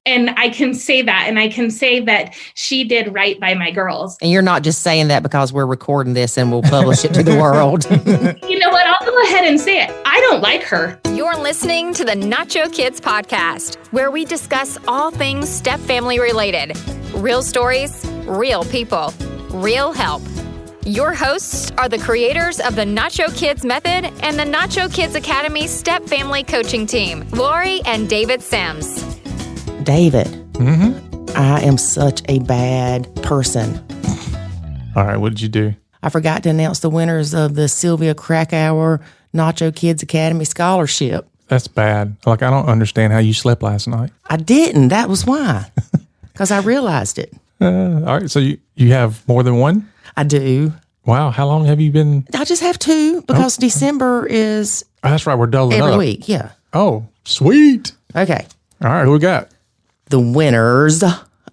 And I can say that, and I can say that she did right by my girls. And you're not just saying that because we're recording this and we'll publish it to the world. You know what? I'll go ahead and say it. I don't like her. You're listening to the Nacho Kids Podcast, where we discuss all things step family related. Real stories, real people, real help. Your hosts are the creators of the Nacho Kids Method and the Nacho Kids Academy Step Family Coaching Team, Lori and David Sims. David, I am such a bad person. All right, what did you do? I forgot to announce the winners of the Sylvia Krakauer Nacho Kids Academy Scholarship. That's bad. I don't understand how you slept last night. I didn't. That was why. Because I realized it. All right, so you have more than one? I do. Wow, how long have you been? I just have two because December is Oh, that's right, we're doubling up. every week. Yeah. Oh, sweet. Okay. All right, who we got? The winners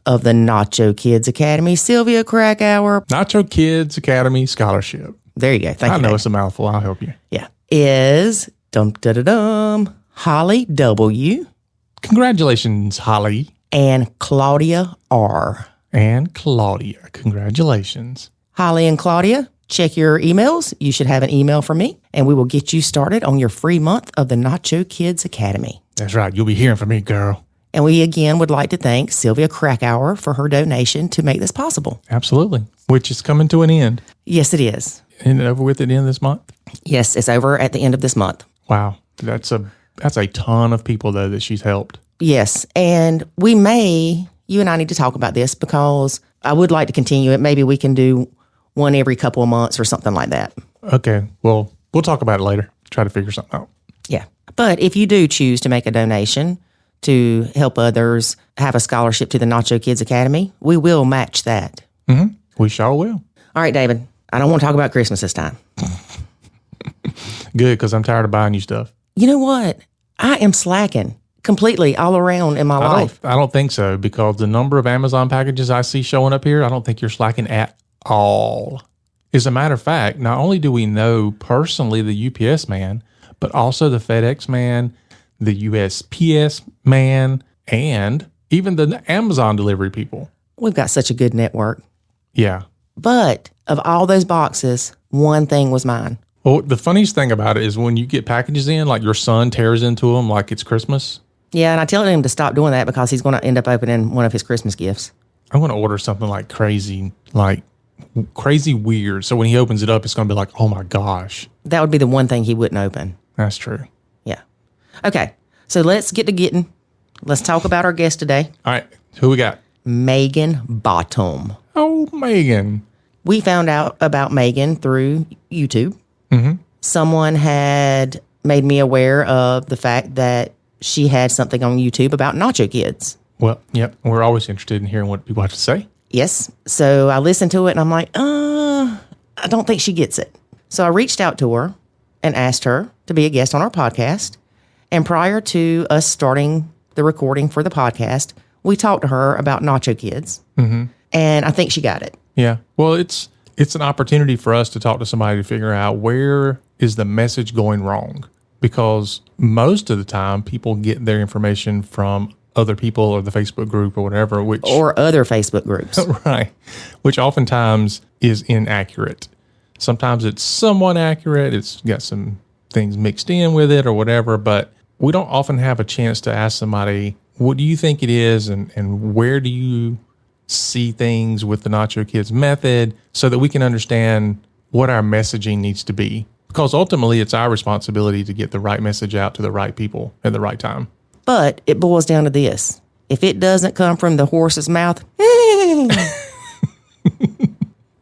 of the Nacho Kids Academy, Sylvia Krakauer. Nacho Kids Academy Scholarship. There you go. Thank you. I know Dave. it's a mouthful. I'll help you. Yeah. Is Holly W. Congratulations, Holly. and Claudia R. And Claudia. Congratulations. Holly and Claudia, check your emails. You should have an email from me, and we will get you started on your free month of the Nacho Kids Academy. That's right. You'll be hearing from me, girl. And we again would like to thank Sylvia Krakauer for her donation to make this possible. Absolutely. Which is coming to an end. Yes, it is. Isn't it over with at the end of this month? Yes, it's over at the end of this month. Wow. That's a ton of people, though, that she's helped. Yes, and you and I need to talk about this because I would like to continue it. Maybe we can do one every couple of months or something like that. Okay. Well, we'll talk about it later. Try to figure something out. Yeah. But if you do choose to make a donation to help others have a scholarship to the Nacho Kids Academy, we will match that. Mm-hmm. We sure will. All right, David. I don't want to talk about Christmas this time. Good, because I'm tired of buying you stuff. You know what? I am slacking completely all around in my life. I don't think so, because the number of Amazon packages I see showing up here, I don't think you're slacking at all. As a matter of fact, not only do we know personally the UPS man, but also the FedEx man, the USPS man, and even the Amazon delivery people. We've got such a good network. Yeah. But of all those boxes, one thing was mine. Well, the funniest thing about it is when you get packages in, like your son tears into them like it's Christmas. Yeah, and I tell him to stop doing that because he's going to end up opening one of his Christmas gifts. I'm going to order something like crazy weird. So when he opens it up, it's going to be like, oh my gosh. That would be the one thing he wouldn't open. That's true. Yeah. Okay, so let's get to getting. Let's talk about our guest today. All right. Who we got? Megan Bottom. Oh, Megan. We found out about Megan through YouTube. Mm-hmm. Someone had made me aware of the fact that she had something on YouTube about Nacho Kids. Well, yep. We're always interested in hearing what people have to say. Yes. So I listened to it and I'm like, I don't think she gets it. So I reached out to her and asked her to be a guest on our podcast. And prior to us starting the recording for the podcast, we talked to her about Nacho Kids. Mm-hmm. And I think she got it. Yeah. Well, it's an opportunity for us to talk to somebody to figure out where is the message going wrong. Because most of the time, people get their information from other people or the Facebook group or whatever. Or other Facebook groups. Right. Which oftentimes is inaccurate. Sometimes it's somewhat accurate. It's got some things mixed in with it or whatever. But we don't often have a chance to ask somebody, what do you think it is and where do you see things with the Nacho Kids method so that we can understand what our messaging needs to be. Because ultimately, it's our responsibility to get the right message out to the right people at the right time. But it boils down to this. If it doesn't come from the horse's mouth,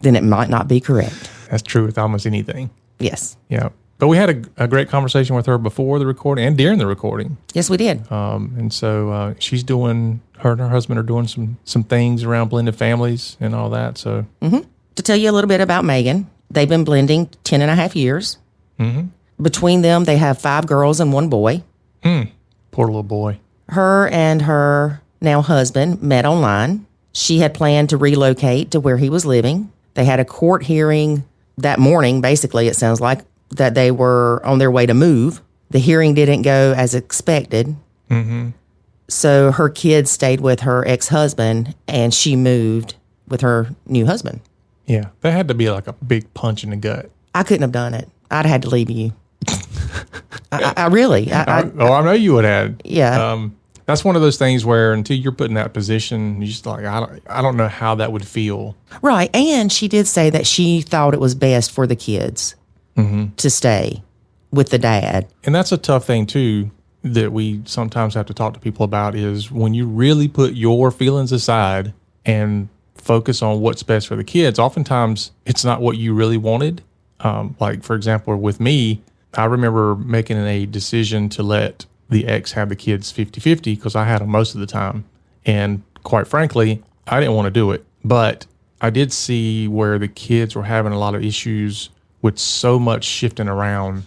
then it might not be correct. That's true with almost anything. Yes. Yeah. But we had a great conversation with her before the recording and during the recording. Yes, we did. And so she's doing, her and her husband are doing some things around blended families and all that. So To tell you a little bit about Megan, they've been blending 10 and a half years. Mm-hmm. Between them, they have 5 girls and 1 boy. Poor little boy. Her and her now husband met online. She had planned to relocate to where he was living. They had a court hearing that morning, basically, it sounds like, that they were on their way to move. The hearing didn't go as expected. Mm-hmm. So her kids stayed with her ex-husband, and she moved with her new husband. Yeah, that had to be like a big punch in the gut. I couldn't have done it. I'd had to leave you. I know you would have. Yeah. That's one of those things where until you're put in that position, you just like, I don't know how that would feel. Right. And she did say that she thought it was best for the kids to stay with the dad. And that's a tough thing too, that we sometimes have to talk to people about, is when you really put your feelings aside and focus on what's best for the kids, oftentimes it's not what you really wanted. Like, for example, with me, I remember making a decision to let the ex have the kids 50-50 because I had them most of the time. And quite frankly, I didn't want to do it. But I did see where the kids were having a lot of issues with so much shifting around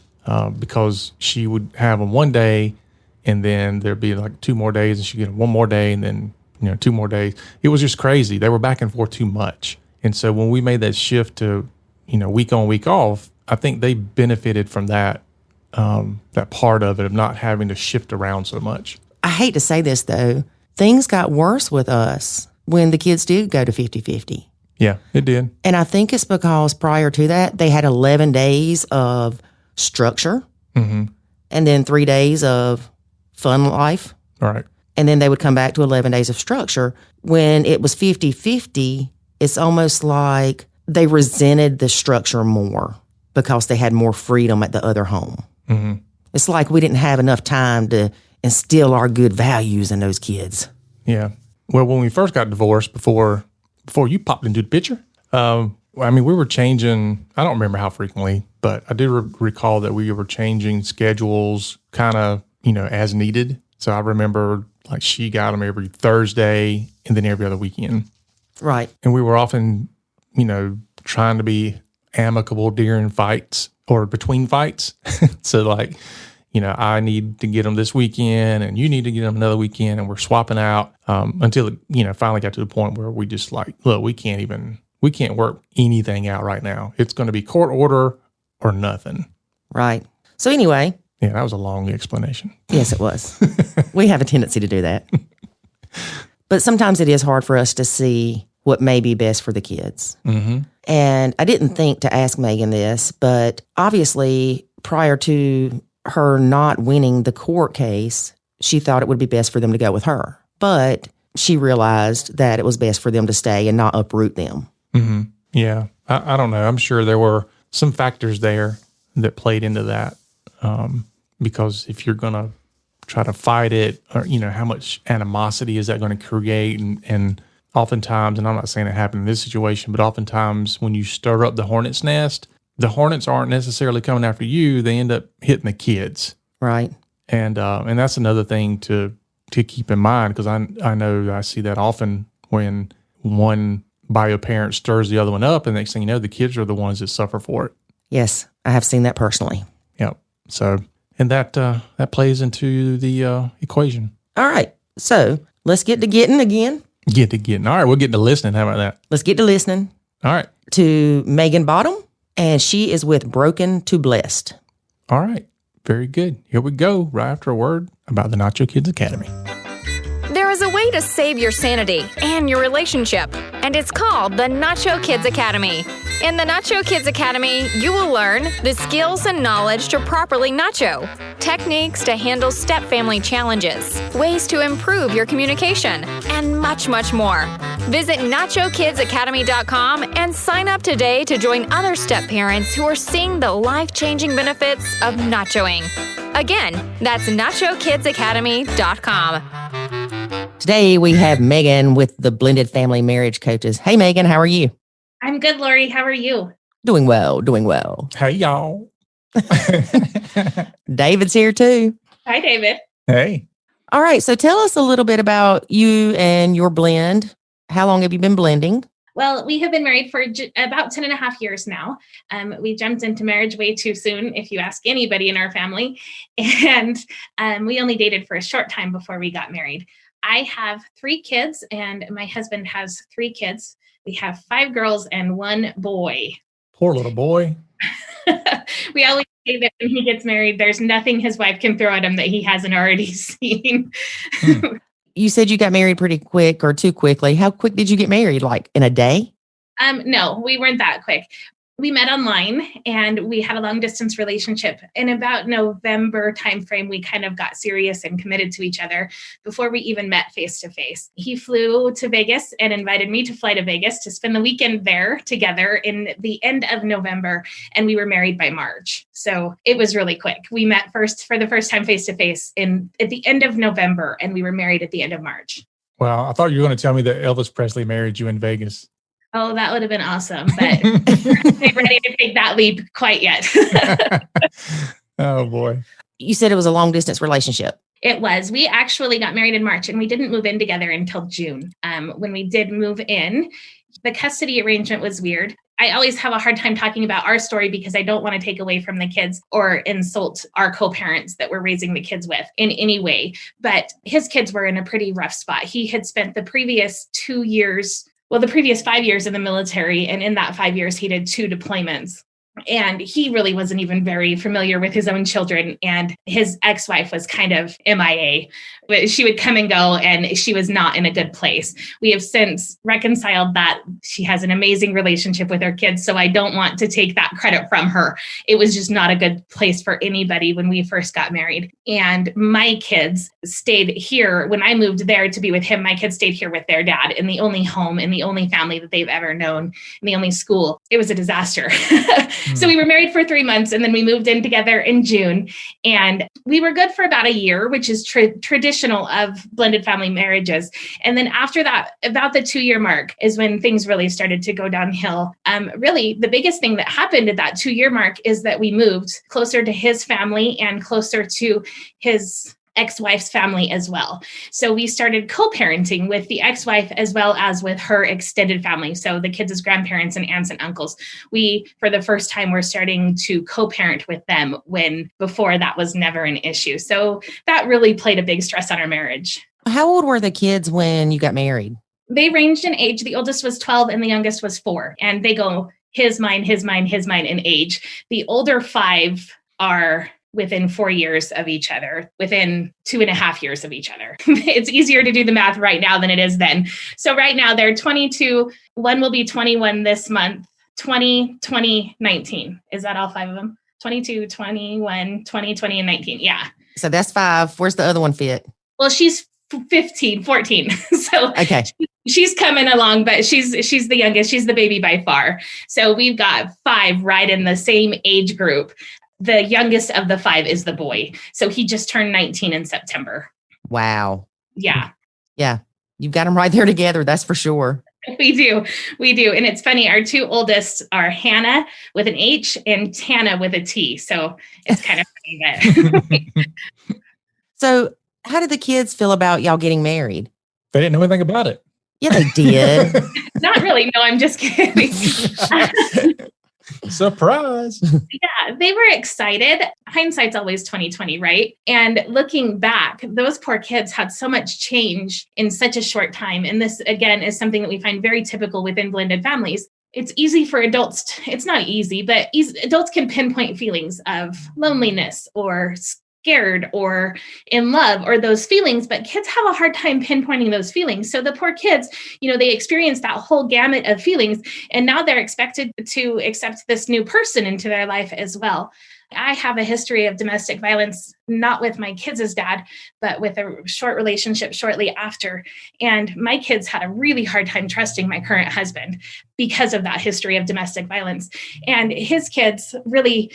because she would have them one day and then there'd be like 2 more days and she'd get them 1 more day and then 2 more days. It was just crazy. They were back and forth too much. And so when we made that shift to, week on, week off, I think they benefited from that part of it, of not having to shift around so much. I hate to say this, though. Things got worse with us when the kids did go to 50-50. Yeah, it did. And I think it's because prior to that, they had 11 days of structure and then 3 days of fun life. All right. And then they would come back to 11 days of structure. When it was 50-50, it's almost like they resented the structure more because they had more freedom at the other home. Mm-hmm. It's like we didn't have enough time to instill our good values in those kids. Yeah. Well, when we first got divorced, before you popped into the picture, we were changing, I don't remember how frequently, but I do recall that we were changing schedules kind of, as needed. So I remember like she got them every Thursday and then every other weekend. Right. And we were often, trying to be amicable during fights or between fights. So like, I need to get them this weekend and you need to get them another weekend, and we're swapping out until it, finally got to the point where we just like, look, we can't work anything out right now. It's going to be court order or nothing. Right. So anyway. Yeah, that was a long explanation. Yes, it was. We have a tendency to do that. But sometimes it is hard for us to see what may be best for the kids. Mm-hmm. And I didn't think to ask Megan this, but obviously prior to her not winning the court case, she thought it would be best for them to go with her. But she realized that it was best for them to stay and not uproot them. Mm-hmm. Yeah. I don't know. I'm sure there were some factors there that played into that. Because if you're going to try to fight it, or, how much animosity is that going to create? And oftentimes, and I'm not saying it happened in this situation, but oftentimes when you stir up the hornet's nest, the hornets aren't necessarily coming after you. They end up hitting the kids. Right. And that's another thing to keep in mind, because I know I see that often when one bio parent stirs the other one up, and next thing you know, the kids are the ones that suffer for it. Yes, I have seen that personally. Yep. So, and that plays into the equation. All right. So let's get to getting again. Get to getting. All right, we'll get to listening. How about that? Let's get to listening. All right. To Megan Bottom, and she is with Broken2Blessed. All right. Very good. Here we go, right after a word about the Nacho Kids Academy. There is a way to save your sanity and your relationship, and it's called the Nacho Kids Academy. In the Nacho Kids Academy, you will learn the skills and knowledge to properly nacho, techniques to handle step-family challenges, ways to improve your communication, and much, much more. Visit NachoKidsAcademy.com and sign up today to join other step parents who are seeing the life-changing benefits of nachoing. Again, that's NachoKidsAcademy.com. Today we have Megan with the Blended Family Marriage Coaches. Hey, Megan, how are you? I'm good, Lori. How are you? Doing well, doing well. Hey, y'all. David's here too. Hi, David. Hey. All right. So tell us a little bit about you and your blend. How long have you been blending? Well, we have been married for about 10 and a half years now. We jumped into marriage way too soon, if you ask anybody in our family. And we only dated for a short time before we got married. I have 3 kids and my husband has 3 kids. We have 5 girls and 1 boy. Poor little boy. We always say that when he gets married, there's nothing his wife can throw at him that he hasn't already seen. You said you got married pretty quick or too quickly. How quick did you get married? Like in a day? No, we weren't that quick. We met online and we had a long distance relationship. In about November timeframe, we kind of got serious and committed to each other before we even met face to face. He flew to Vegas and invited me to fly to Vegas to spend the weekend there together in the end of November. And we were married by March. So it was really quick. We met for the first time face to face at the end of November, and we were married at the end of March. Wow. I thought you were going to tell me that Elvis Presley married you in Vegas. Oh, that would have been awesome, but we're not ready to take that leap quite yet. Oh, boy. You said it was a long distance relationship. It was. We actually got married in March and we didn't move in together until June. When we did move in, the custody arrangement was weird. I always have a hard time talking about our story because I don't want to take away from the kids or insult our co-parents that we're raising the kids with in any way. But his kids were in a pretty rough spot. He had spent the previous 5 years in the military. And in that 5 years, he did 2 deployments. And he really wasn't even very familiar with his own children. And his ex-wife was kind of MIA. She would come and go, and she was not in a good place. We have since reconciled that. She has an amazing relationship with her kids, so I don't want to take that credit from her. It was just not a good place for anybody when we first got married. And my kids stayed here. When I moved there to be with him, my kids stayed here with their dad in the only home, in the only family that they've ever known, in the only school. It was a disaster. So we were married for 3 months, and then we moved in together in June. And we were good for about a year, which is traditional of blended family marriages. And then after that, about the 2-year mark is when things really started to go downhill. Really, the biggest thing that happened at that 2-year mark is that we moved closer to his family and closer to his ex-wife's family as well. So we started co-parenting with the ex-wife as well as with her extended family. So the kids' grandparents and aunts and uncles. We, for the first time, were starting to co-parent with them when before that was never an issue. So that really played a big stress on our marriage. How old were the kids when you got married? They ranged in age. The oldest was 12 and the youngest was 4. And they go his, mine, his, mine, his, mine in age. The older 5 are within 4 years of each other, within 2.5 years of each other. It's easier to do the math right now than it is then. So right now they're 22. One will be 21 this month, 20, 20, 19. Is that all 5 of them? 22, 21, 20, 20, and 19. Yeah. So that's 5. Where's the other one fit? Well, she's 15, 14. So okay. She's coming along, but she's the youngest. She's the baby by far. So we've got 5 right in the same age group. The youngest of the 5 is the boy. So he just turned 19 in September. Wow. Yeah. Yeah. You've got them right there together. That's for sure. We do. And it's funny. Our 2 oldest are Hannah with an H and Tana with a T. So it's kind of funny that. So how did the kids feel about y'all getting married? They didn't know anything about it. Yeah, they did. Not really. No, I'm just kidding. Surprise. Yeah, they were excited. Hindsight's always 20/20, right? And looking back, those poor kids had so much change in such a short time. And this, again, is something that we find very typical within blended families. It's easy for adults. It's not easy, but adults can pinpoint feelings of loneliness or scared or in love or those feelings, but kids have a hard time pinpointing those feelings. So the poor kids, they experience that whole gamut of feelings, and now they're expected to accept this new person into their life as well. I have a history of domestic violence, not with my kids' dad, but with a short relationship shortly after. And my kids had a really hard time trusting my current husband because of that history of domestic violence. And his kids really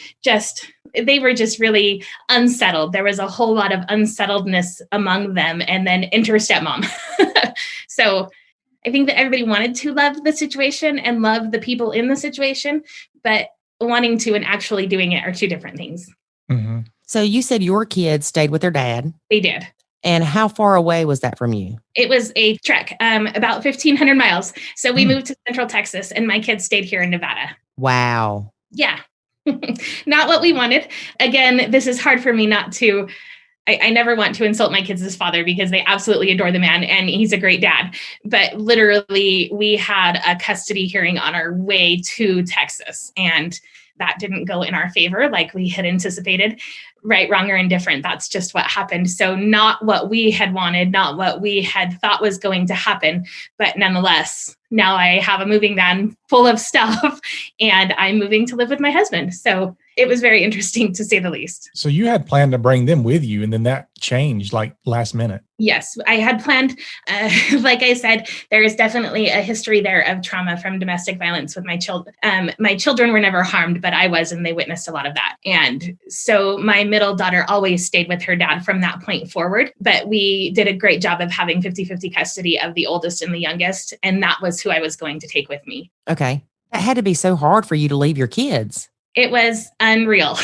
they were just really unsettled. There was a whole lot of unsettledness among them, and then enter stepmom. So I think that everybody wanted to love the situation and love the people in the situation, but wanting to and actually doing it are 2 different things. Mm-hmm. So you said your kids stayed with their dad. They did. And how far away was that from you? It was a trek, about 1,500 miles. So we moved to Central Texas, and my kids stayed here in Nevada. Wow. Yeah. Not what we wanted. Again, this is hard for me not to. I never want to insult my kids' father because they absolutely adore the man and he's a great dad. But literally, we had a custody hearing on our way to Texas, and that didn't go in our favor like we had anticipated. right, wrong, or indifferent. That's just what happened. So not what we had wanted, not what we had thought was going to happen, but nonetheless, now I have a moving van full of stuff and I'm moving to live with my husband. So it was very interesting to say the least. So you had planned to bring them with you, and then that changed like last minute. Yes, I had planned, like I said, there is definitely a history there of trauma from domestic violence with my children. My children were never harmed, but I was, and they witnessed a lot of that. And so my middle daughter always stayed with her dad from that point forward, but we did a great job of having 50-50 custody of the oldest and the youngest. And that was who I was going to take with me. Okay. That had to be so hard for you to leave your kids. It was unreal.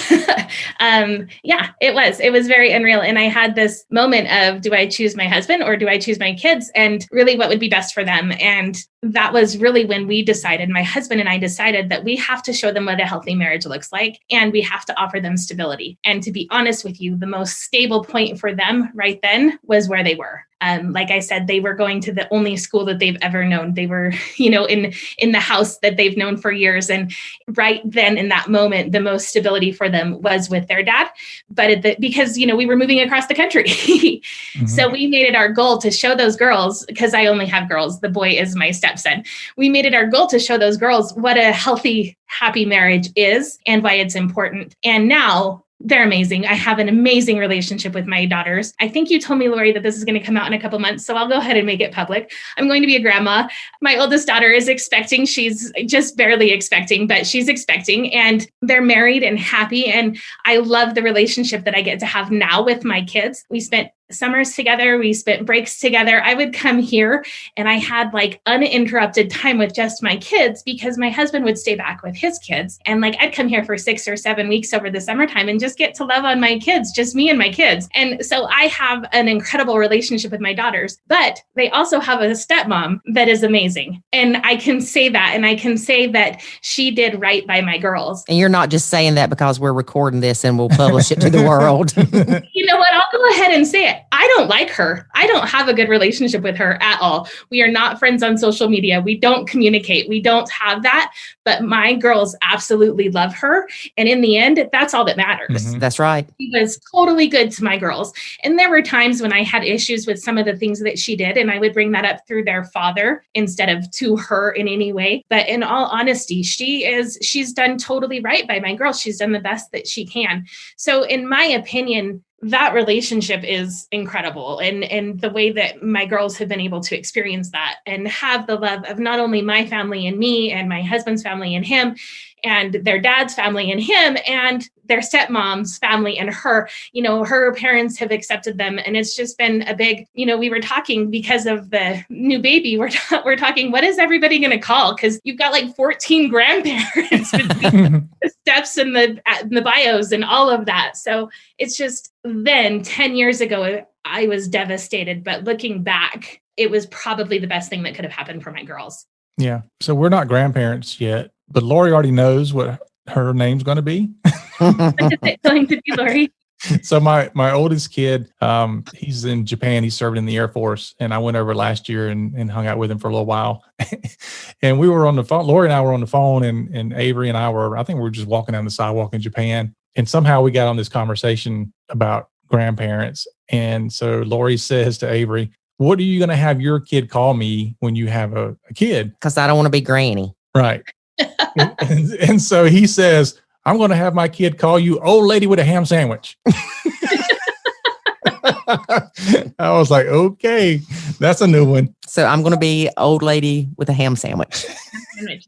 It was very unreal. And I had this moment of, do I choose my husband or do I choose my kids? And really what would be best for them? And that was really when we decided, my husband and I decided that we have to show them what a healthy marriage looks like. And we have to offer them stability. And to be honest with you, the most stable point for them right then was where they were. Like I said, they were going to the only school that they've ever known. They were, in the house that they've known for years. And right then in that moment, the most stability for them was with their dad. But because, we were moving across the country. Mm-hmm. So we made it our goal to show those girls, because I only have girls, the boy is my stepson. We made it our goal to show those girls what a healthy, happy marriage is and why it's important. And now they're amazing. I have an amazing relationship with my daughters. I think you told me, Lori, that this is going to come out in a couple months, so I'll go ahead and make it public. I'm going to be a grandma. My oldest daughter is expecting. She's just barely expecting, but she's expecting, and they're married and happy. And I love the relationship that I get to have now with my kids. We spent summers together. We spent breaks together. I would come here and I had like uninterrupted time with just my kids because my husband would stay back with his kids. And I'd come here for 6 or 7 weeks over the summertime and just get to love on my kids, just me and my kids. And so I have an incredible relationship with my daughters, but they also have a stepmom that is amazing. And I can say that, and I can say that she did right by my girls. And you're not just saying that because we're recording this and we'll publish it to the world. You know what? I'll go ahead and say it. I don't like her. I don't have a good relationship with her at all. We are not friends on social media. We don't communicate. We don't have that. But my girls absolutely love her. And in the end, that's all that matters. Mm-hmm. That's right. She was totally good to my girls. And there were times when I had issues with some of the things that she did, and I would bring that up through their father instead of to her in any way. But in all honesty, she's done totally right by my girls. She's done the best that she can. So in my opinion, that relationship is incredible. And the way that my girls have been able to experience that and have the love of not only my family and me and my husband's family and him and their dad's family and him and their stepmom's family and her, her parents have accepted them. And it's just been a big, we were talking because of the new baby, we're talking, what is everybody going to call? Because you've got like 14 grandparents between the steps and the bios and all of that. So it's just then 10 years ago, I was devastated. But looking back, it was probably the best thing that could have happened for my girls. Yeah. So we're not grandparents yet, but Lori already knows what her name's going to be. What is it going to be, Lori? So my oldest kid, he's in Japan. He's serving in the Air Force. And I went over last year and hung out with him for a little while. And we were on the phone. Lori and I were on the phone, and Avery and I we were just walking down the sidewalk in Japan. And somehow we got on this conversation about grandparents. And so Lori says to Avery, what are you going to have your kid call me when you have a kid? Because I don't want to be granny. Right. and so he says, I'm going to have my kid call you old lady with a ham sandwich. I was like, okay, that's a new one. So I'm going to be old lady with a ham sandwich.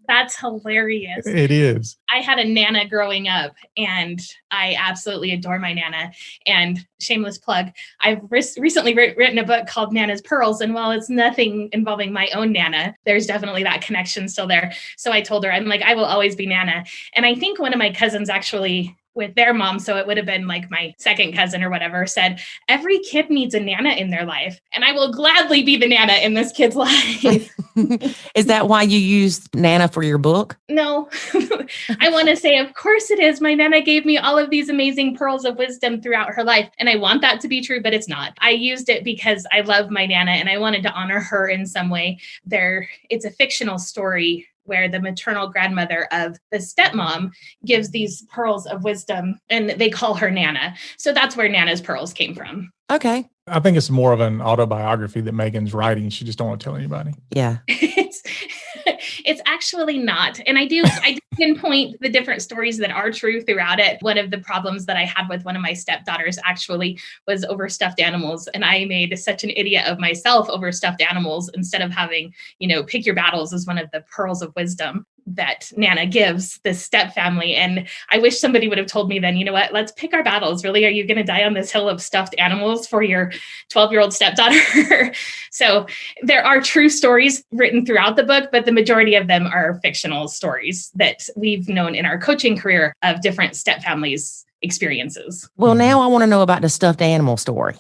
That's hilarious. It is. I had a Nana growing up, and I absolutely adore my Nana. And shameless plug, I've recently written a book called Nana's Pearls. And while it's nothing involving my own Nana, there's definitely that connection still there. So I told her, I'm like, I will always be Nana. And I think one of my cousins actually, with their mom, so it would have been like my second cousin or whatever, said, every kid needs a Nana in their life. And I will gladly be the Nana in this kid's life. Is that why you used Nana for your book? No, I want to say, of course it is. My Nana gave me all of these amazing pearls of wisdom throughout her life. And I want that to be true, but it's not. I used it because I love my Nana and I wanted to honor her in some way. It's a fictional story where the maternal grandmother of the stepmom gives these pearls of wisdom, and they call her Nana. So that's where Nana's pearls came from. Okay. I think it's more of an autobiography that Megan's writing. She just don't want to tell anybody. Yeah. It's actually not. And I do pinpoint the different stories that are true throughout it. One of the problems that I had with one of my stepdaughters actually was over stuffed animals. And I made such an idiot of myself over stuffed animals instead of having, pick your battles as one of the pearls of wisdom that Nana gives this step family. And I wish somebody would have told me then, you know what, let's pick our battles. Really, are you going to die on this hill of stuffed animals for your 12-year-old stepdaughter? So there are true stories written throughout the book, but the majority of them are fictional stories that we've known in our coaching career of different step families' experiences. Well, now I want to know about the stuffed animal story.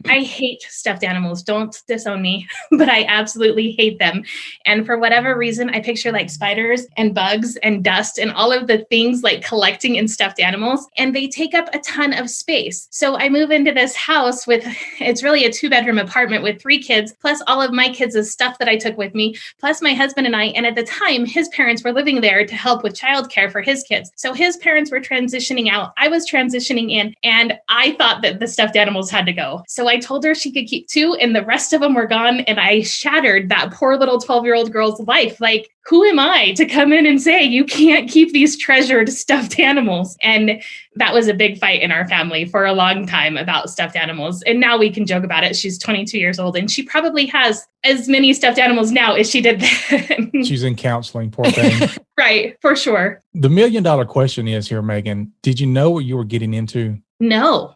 I hate stuffed animals. Don't disown me, but I absolutely hate them. And for whatever reason, I picture like spiders and bugs and dust and all of the things like collecting in stuffed animals, and they take up a ton of space. So I move into this house it's really a 2-bedroom apartment with 3 kids, plus all of my kids' stuff that I took with me, plus my husband and I. And at the time, his parents were living there to help with childcare for his kids. So his parents were transitioning out. I was transitioning in, and I thought that the stuffed animals had to go. So I told her she could keep 2 and the rest of them were gone. And I shattered that poor little 12-year-old girl's life. Like, who am I to come in and say, you can't keep these treasured stuffed animals? And that was a big fight in our family for a long time about stuffed animals. And now we can joke about it. She's 22 years old and she probably has as many stuffed animals now as she did then. She's in counseling, poor thing. Right, for sure. The $1 million question is here, Megan, did you know what you were getting into? No.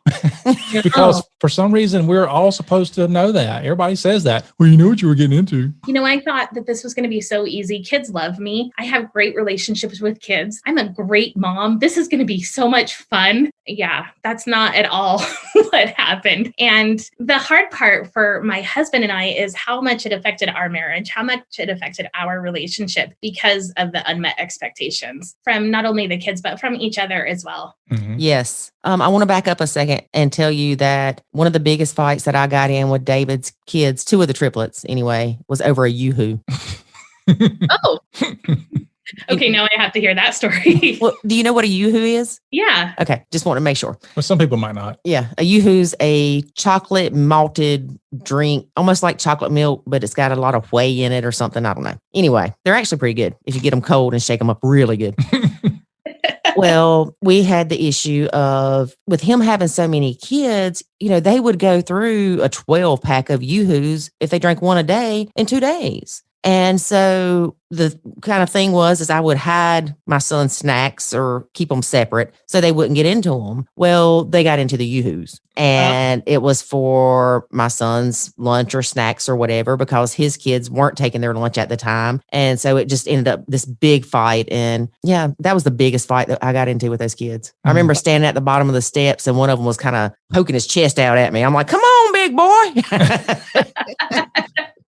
Because for some reason, we're all supposed to know that. Everybody says that. Well, you know what you were getting into. I thought that this was going to be so easy. Kids love me. I have great relationships with kids. I'm a great mom. This is going to be so much fun. Yeah, that's not at all what happened. And the hard part for my husband and I is how much it affected our marriage, how much it affected our relationship because of the unmet expectations from not only the kids, but from each other as well. Mm-hmm. Yes. I want to back up a second and tell you that one of the biggest fights that I got in with David's kids, 2 of the triplets anyway, was over a yoo-hoo. Oh. Okay, now I have to hear that story. Well, do you know what a yoo-hoo is? Yeah. Okay, just want to make sure. Well, some people might not. Yeah, a yoo-hoo's a chocolate malted drink, almost like chocolate milk, but it's got a lot of whey in it or something. I don't know. Anyway, they're actually pretty good if you get them cold and shake them up really good. Well, we had the issue of, with him having so many kids, they would go through a 12-pack of yoo-hoos if they drank one a day in 2 days. And so the kind of thing is I would hide my son's snacks or keep them separate so they wouldn't get into them. Well, they got into the yoo-hoos, and it was for my son's lunch or snacks or whatever, because his kids weren't taking their lunch at the time. And so it just ended up this big fight. And yeah, that was the biggest fight that I got into with those kids. I remember standing at the bottom of the steps and one of them was kind of poking his chest out at me. I'm like, come on, big boy.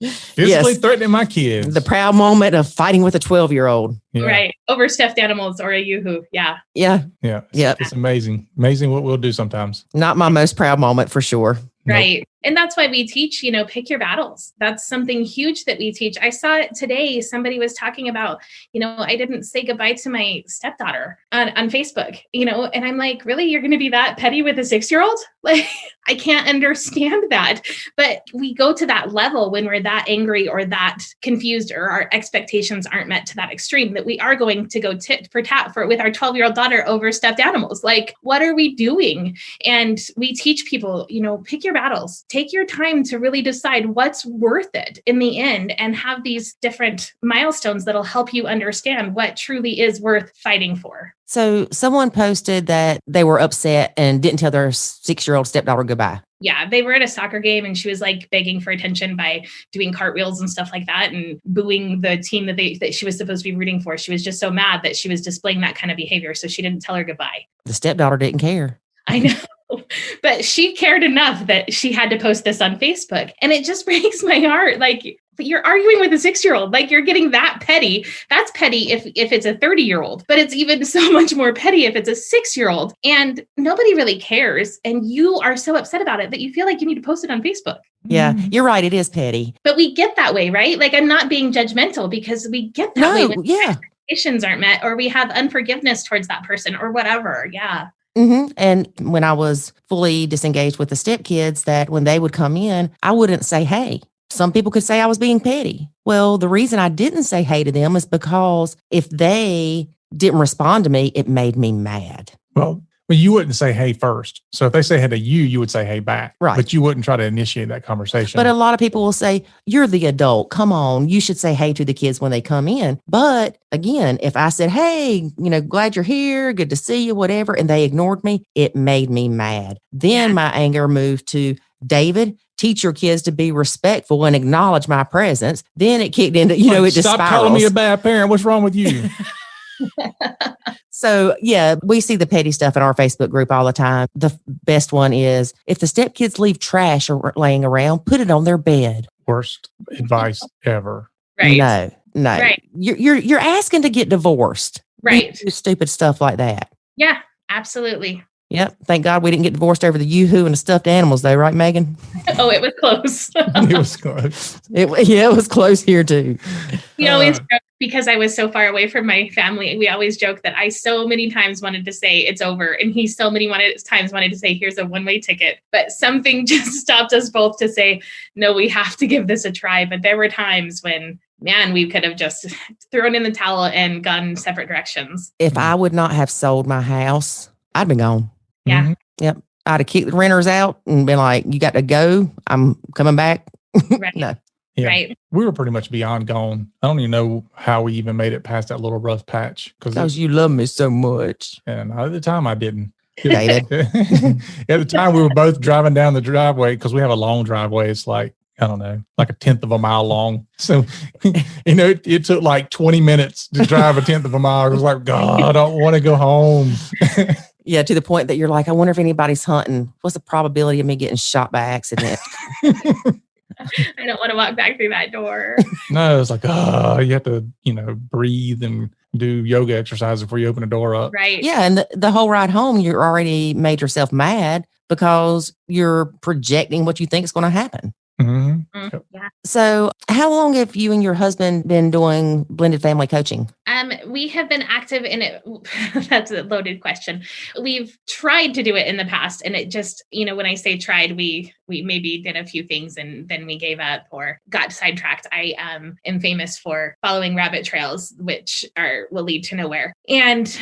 Physically threatening my kids. The proud moment of fighting with a 12-year-old. Yeah. Right. Over stuffed animals or a yoo-hoo. Yeah. Yeah. Yeah. Yeah. It's amazing. Amazing what we'll do sometimes. Not my most proud moment for sure. Right. Nope. And that's why we teach, pick your battles. That's something huge that we teach. I saw it today. Somebody was talking about, I didn't say goodbye to my stepdaughter on Facebook, and I'm like, really, you're going to be that petty with a 6-year-old? Like, I can't understand that. But we go to that level when we're that angry or that confused or our expectations aren't met to that extreme that we are going to go tit for tat with our 12-year-old daughter over stuffed animals. Like, what are we doing? And we teach people, pick your battles. Take your time to really decide what's worth it in the end and have these different milestones that'll help you understand what truly is worth fighting for. So someone posted that they were upset and didn't tell their 6-year-old stepdaughter goodbye. Yeah, they were at a soccer game and she was like begging for attention by doing cartwheels and stuff like that and booing the team that she was supposed to be rooting for. She was just so mad that she was displaying that kind of behavior. So she didn't tell her goodbye. The stepdaughter didn't care. I know. But she cared enough that she had to post this on Facebook. And it just breaks my heart. Like, you're arguing with a 6-year-old, like you're getting that petty. That's petty if it's a 30-year-old, but it's even so much more petty if it's a 6-year-old, and nobody really cares. And you are so upset about it that you feel like you need to post it on Facebook. Yeah, you're right. It is petty. But we get that way, right? Like, I'm not being judgmental, because we get that way when expectations aren't met, or we have unforgiveness towards that person or whatever. Yeah. Mm-hmm. And when I was fully disengaged with the stepkids, that when they would come in, I wouldn't say, hey. Some people could say I was being petty. Well, the reason I didn't say hey to them is because if they didn't respond to me, it made me mad. Well, you wouldn't say hey first. So if they say hey to you, you would say hey back. Right. But you wouldn't try to initiate that conversation. But a lot of people will say, you're the adult. Come on. You should say hey to the kids when they come in. But again, if I said, hey, glad you're here, good to see you, whatever, and they ignored me, it made me mad. Then my anger moved to, David, teach your kids to be respectful and acknowledge my presence. Then it kicked into, it just Stop spirals. calling me a bad parent. What's wrong with you? So, we see the petty stuff in our Facebook group all the time. The best one is, if the stepkids leave trash laying around, put it on their bed. Worst advice ever. Right. No. Right. You're asking to get divorced. Right. Do stupid stuff like that. Yeah, absolutely. Yep. Thank God we didn't get divorced over the yoo-hoo and the stuffed animals though, right, Megan? Oh, it was close. It was close. It was close here too. We always joke, because I was so far away from my family, we always joke that I so many times wanted to say it's over, and he so many times wanted to say here's a one-way ticket. But something just stopped us both to say, no, we have to give this a try. But there were times when, man, we could have just thrown in the towel and gone separate directions. If I would not have sold my house, I'd been gone. Yeah. Mm-hmm. Yep. I'd have kicked the renters out and been like, you got to go. I'm coming back. Right. No. Yeah. Right. We were pretty much beyond gone. I don't even know how we even made it past that little rough patch. Because you love me so much. And at the time I didn't. Dated. At the time we were both driving down the driveway, because we have a long driveway. It's like, I don't know, like a 1/10 of a mile long. So, it took like 20 minutes to drive a 1/10 of a mile. It was like, God, I don't want to go home. Yeah, to the point that you're like, I wonder if anybody's hunting. What's the probability of me getting shot by accident? I don't want to walk back through that door. No, it's like, you have to, breathe and do yoga exercises before you open the door up. Right. Yeah, and the whole ride home, you're already made yourself mad because you're projecting what you think is going to happen. Mm-hmm. Yeah. So how long have you and your husband been doing blended family coaching? We have been active in it. That's a loaded question. We've tried to do it in the past, and it just, when I say tried, we maybe did a few things and then we gave up or got sidetracked. I am famous for following rabbit trails, which will lead to nowhere. And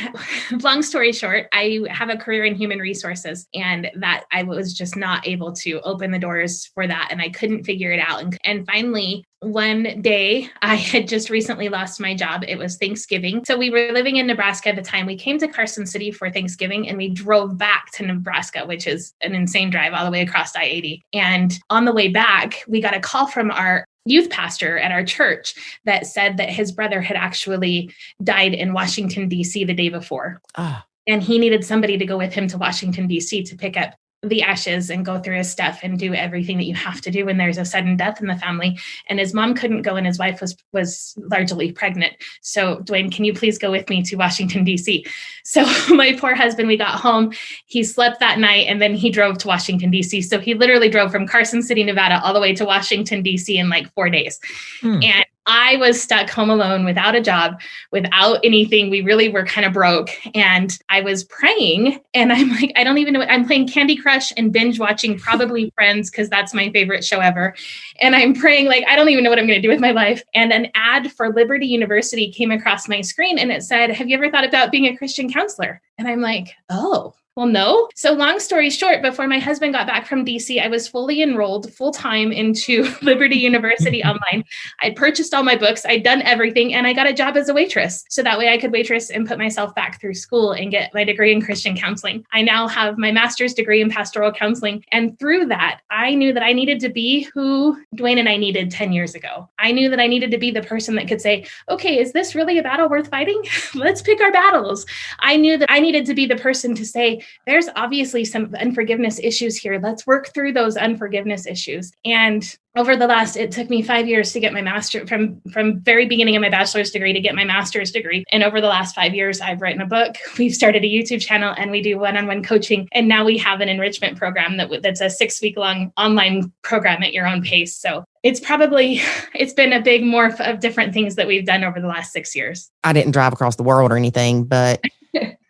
long story short, I have a career in human resources, and that I was just not able to open the doors for that. And I couldn't figure it out. And finally, one day, I had just recently lost my job. It was Thanksgiving. So we were living in Nebraska at the time. We came to Carson City for Thanksgiving, and we drove back to Nebraska, which is an insane drive all the way across I-80. And on the way back, we got a call from our youth pastor at our church that said that his brother had actually died in Washington, D.C. the day before. And he needed somebody to go with him to Washington, D.C. to pick up the ashes and go through his stuff and do everything that you have to do when there's a sudden death in the family. And his mom couldn't go, and his wife was largely pregnant. So, Dwayne, can you please go with me to Washington, D.C.? So my poor husband, we got home, he slept that night, and then he drove to Washington, D.C. So he literally drove from Carson City, Nevada, all the way to Washington, D.C. in like 4 days. And I was stuck home alone without a job, without anything. We really were kind of broke. And I was praying, and I'm like, I don't even know. I'm playing Candy Crush and binge watching probably Friends, because that's my favorite show ever. And I'm praying like, I don't even know what I'm going to do with my life. And an ad for Liberty University came across my screen, and it said, have you ever thought about being a Christian counselor? And I'm like, oh. Well, no. So long story short, before my husband got back from DC, I was fully enrolled full-time into Liberty University online. I'd purchased all my books. I'd done everything, and I got a job as a waitress. So that way I could waitress and put myself back through school and get my degree in Christian counseling. I now have my master's degree in pastoral counseling. And through that, I knew that I needed to be who Dwayne and I needed 10 years ago. I knew that I needed to be the person that could say, okay, is this really a battle worth fighting? Let's pick our battles. I knew that I needed to be the person to say, okay, there's obviously some unforgiveness issues here. Let's work through those unforgiveness issues. And it took me 5 years to get my master from very beginning of my bachelor's degree to get my master's degree. And over the last 5 years, I've written a book. We've started a YouTube channel and we do one-on-one coaching. And now we have an enrichment program that's a 6-week-long online program at your own pace. So it's been a big morph of different things that we've done over the last 6 years. I didn't drive across the world or anything, but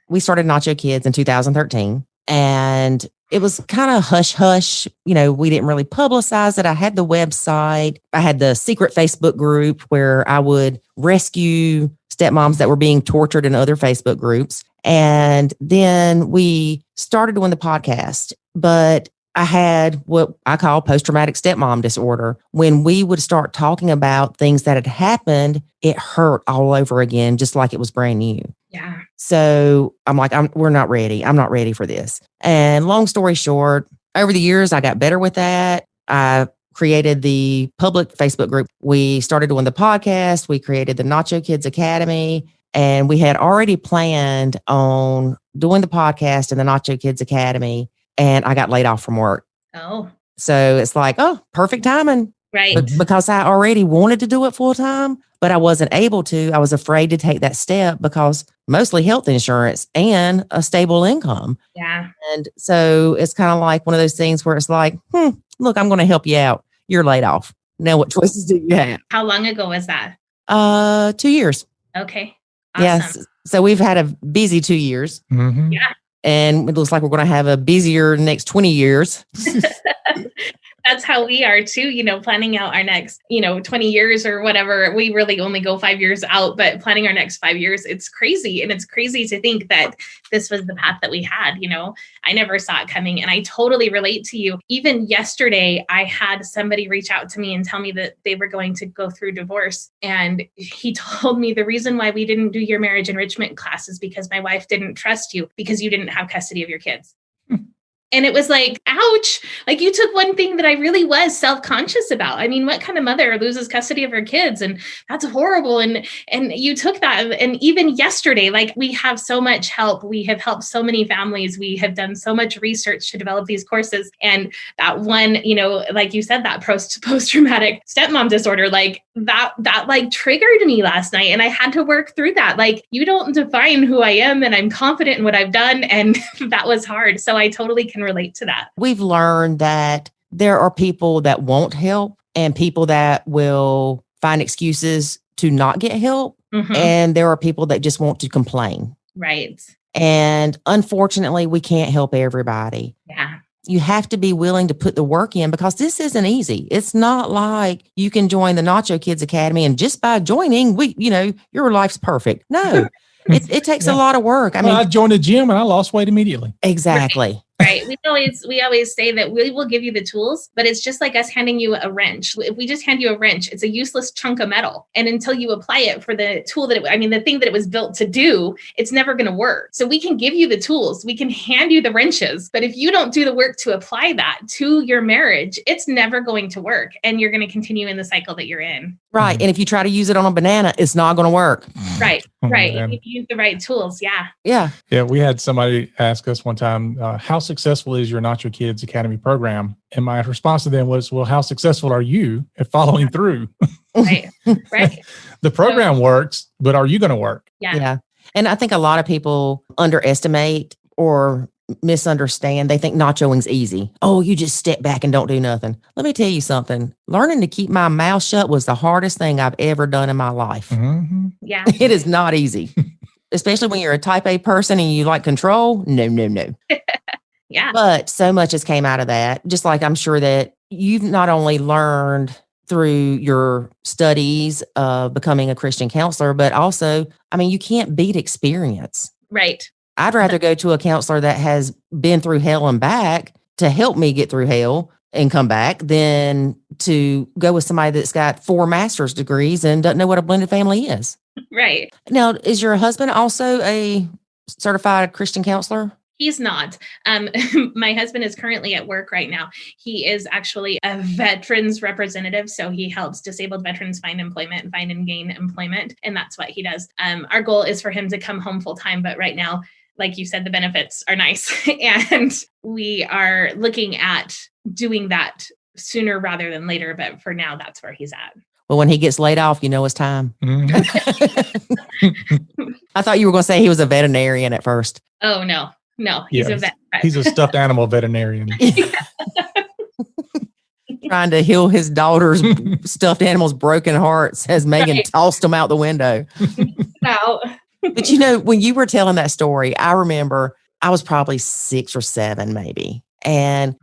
we started Nacho Kids in 2013. And it was kind of hush hush. We didn't really publicize it. I had the website. I had the secret Facebook group where I would rescue stepmoms that were being tortured in other Facebook groups. And then we started doing the podcast, but I had what I call post-traumatic stepmom disorder. When we would start talking about things that had happened, it hurt all over again, just like it was brand new. Yeah. So I'm like, we're not ready. I'm not ready for this. And long story short, over the years, I got better with that. I created the public Facebook group. We started doing the podcast. We created the Nacho Kids Academy. And we had already planned on doing the podcast and the Nacho Kids Academy. And I got laid off from work. Oh. So it's like, perfect timing. Right. But because I already wanted to do it full time, but I wasn't able to. I was afraid to take that step because mostly health insurance and a stable income. Yeah. And so it's kind of like one of those things where it's like, look, I'm going to help you out. You're laid off. Now, what choices do you have? How long ago was that? 2 years. Okay. Awesome. Yes. So we've had a busy 2 years. Mm-hmm. Yeah. And it looks like we're going to have a busier next 20 years. That's how we are too, planning out our next, 20 years or whatever. We really only go 5 years out, but planning our next 5 years, it's crazy. And it's crazy to think that this was the path that we had, I never saw it coming. And I totally relate to you. Even yesterday, I had somebody reach out to me and tell me that they were going to go through divorce. And he told me the reason why we didn't do your marriage enrichment class is because my wife didn't trust you because you didn't have custody of your kids. And it was like, ouch, like you took one thing that I really was self-conscious about. I mean, what kind of mother loses custody of her kids? And that's horrible. And you took that. And even yesterday, like we have so much help. We have helped so many families. We have done so much research to develop these courses. And that one, like you said, that post-traumatic stepmom disorder, like that like triggered me last night. And I had to work through that. Like you don't define who I am and I'm confident in what I've done. And that was hard. So I totally can relate to that. We've learned that there are people that won't help and people that will find excuses to not get help. Mm-hmm. And there are people that just want to complain. Right. And unfortunately, we can't help everybody. Yeah. You have to be willing to put the work in because this isn't easy. It's not like you can join the Nacho Kids Academy and just by joining, your life's perfect. No, it takes a lot of work. I joined the gym and I lost weight immediately. Exactly. Right. We always say that we will give you the tools, but it's just like us handing you a wrench. If we just hand you a wrench, it's a useless chunk of metal. And until you apply it for the tool the thing that it was built to do, it's never going to work. So we can give you the tools. We can hand you the wrenches. But if you don't do the work to apply that to your marriage, it's never going to work. And you're going to continue in the cycle that you're in. Right. And if you try to use it on a banana, it's not going to work. Right. Right. Man. If you use the right tools. Yeah. Yeah. Yeah. We had somebody ask us one time, how successful is your Nacho Kids Academy program? And my response to them was, well, how successful are you at following through? Right. Right. The program works, but are you going to work? Yeah. Yeah. And I think a lot of people underestimate or misunderstand. They think nachoing's easy. Oh, you just step back and don't do nothing. Let me tell you something. Learning to keep my mouth shut was the hardest thing I've ever done in my life. Mm-hmm. Yeah. It is not easy, especially when you're a type A person and you like control. No. Yeah. But so much has came out of that. Just like I'm sure that you've not only learned through your studies of becoming a Christian counselor, but also, you can't beat experience. Right. I'd rather go to a counselor that has been through hell and back to help me get through hell and come back than to go with somebody that's got 4 master's degrees and doesn't know what a blended family is. Right. Now, is your husband also a certified Christian counselor? He's not. My husband is currently at work right now. He is actually a veterans representative. So he helps disabled veterans find employment and find and gain employment. And that's what he does. Our goal is for him to come home full time. But right now, like you said, the benefits are nice. And we are looking at doing that sooner rather than later. But for now, that's where he's at. Well, when he gets laid off, it's time. Mm-hmm. I thought you were going to say he was a veterinarian at first. Oh, no, he's a vet. He's a stuffed animal veterinarian. Trying to heal his daughter's stuffed animal's broken hearts as Megan tossed him out the window. Out. But when you were telling that story, I remember I was probably 6 or 7 maybe. And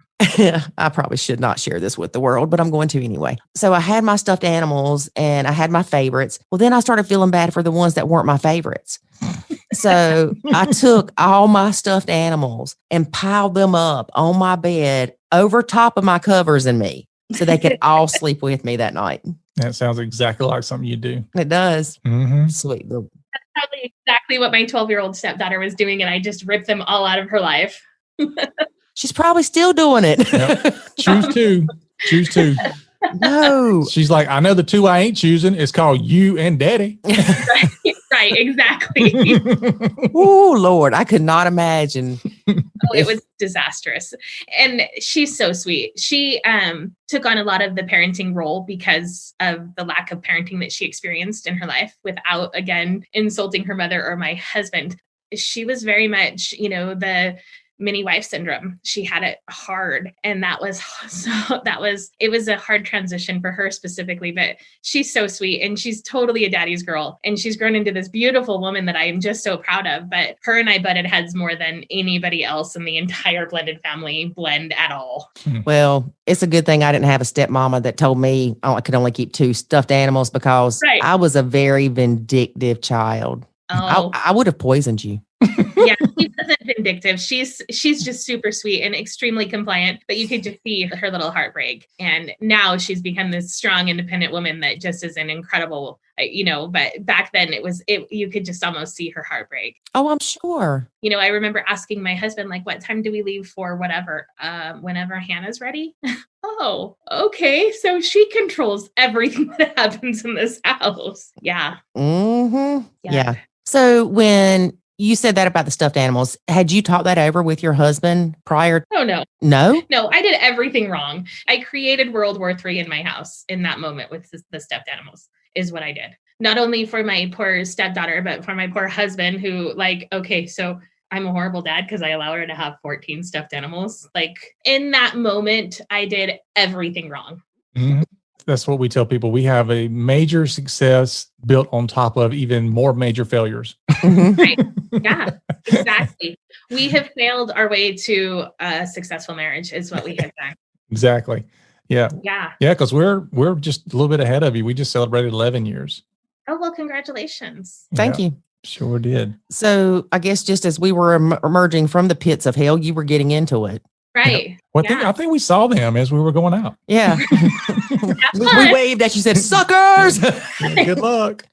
I probably should not share this with the world, but I'm going to anyway. So I had my stuffed animals and I had my favorites. Well, then I started feeling bad for the ones that weren't my favorites. So I took all my stuffed animals and piled them up on my bed over top of my covers and me so they could all sleep with me that night. That sounds exactly like something you do. It does. Mm-hmm. Sweet. That's probably exactly what my 12-year-old stepdaughter was doing. And I just ripped them all out of her life. She's probably still doing it. Yep. Choose two. No. She's like, I know the 2 I ain't choosing. It's called you and daddy. Right, exactly. Oh, Lord. I could not imagine. It was disastrous. And she's so sweet. She took on a lot of the parenting role because of the lack of parenting that she experienced in her life without, again, insulting her mother or my husband. She was very much, the mini wife syndrome. She had it hard. And it was a hard transition for her specifically, but she's so sweet and she's totally a daddy's girl. And she's grown into this beautiful woman that I am just so proud of. But her and I butted heads more than anybody else in the entire blended family blend at all. Well, it's a good thing I didn't have a stepmama that told me I could only keep 2 stuffed animals because I was a very vindictive child. Oh. I would have poisoned you. Yeah, she wasn't vindictive. She's just super sweet and extremely compliant, but you could just see her little heartbreak. And now she's become this strong, independent woman that just is an incredible, but back then you could just almost see her heartbreak. Oh, I'm sure. I remember asking my husband, like, what time do we leave for whatever? Whenever Hannah's ready. Oh, okay. So she controls everything that happens in this house. Yeah. Mm-hmm. Yeah. So when you said that about the stuffed animals, had you talked that over with your husband prior? Oh, no. No? No, I did everything wrong. I created World War III in my house in that moment with the stuffed animals is what I did. Not only for my poor stepdaughter, but for my poor husband who so I'm a horrible dad because I allow her to have 14 stuffed animals. In that moment, I did everything wrong. Mm-hmm. That's what we tell people. We have a major success built on top of even more major failures. Right. Yeah, exactly. We have failed our way to a successful marriage is what we have done. Exactly. Yeah. Yeah. Yeah. Because we're just a little bit ahead of you. We just celebrated 11 years. Oh, well, congratulations. Thank you. Sure did. So I guess just as we were emerging from the pits of hell, you were getting into it. Right. Yeah. Well, I think we saw them as we were going out. Yeah. we waved at you, said, suckers. Good luck.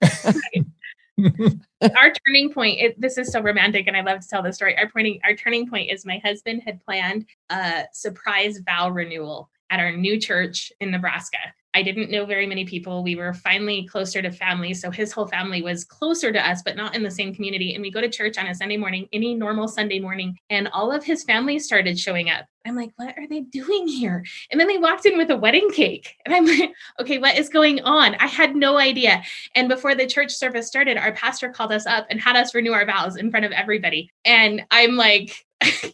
Our turning point, this is so romantic and I love to tell this story. Our turning point is my husband had planned a surprise vow renewal at our new church in Nebraska. I didn't know very many people. We were finally closer to family. So his whole family was closer to us, but not in the same community. And we go to church on a Sunday morning, any normal Sunday morning, and all of his family started showing up. I'm like, what are they doing here? And then they walked in with a wedding cake. And I'm like, okay, what is going on? I had no idea. And before the church service started, our pastor called us up and had us renew our vows in front of everybody. And I'm like,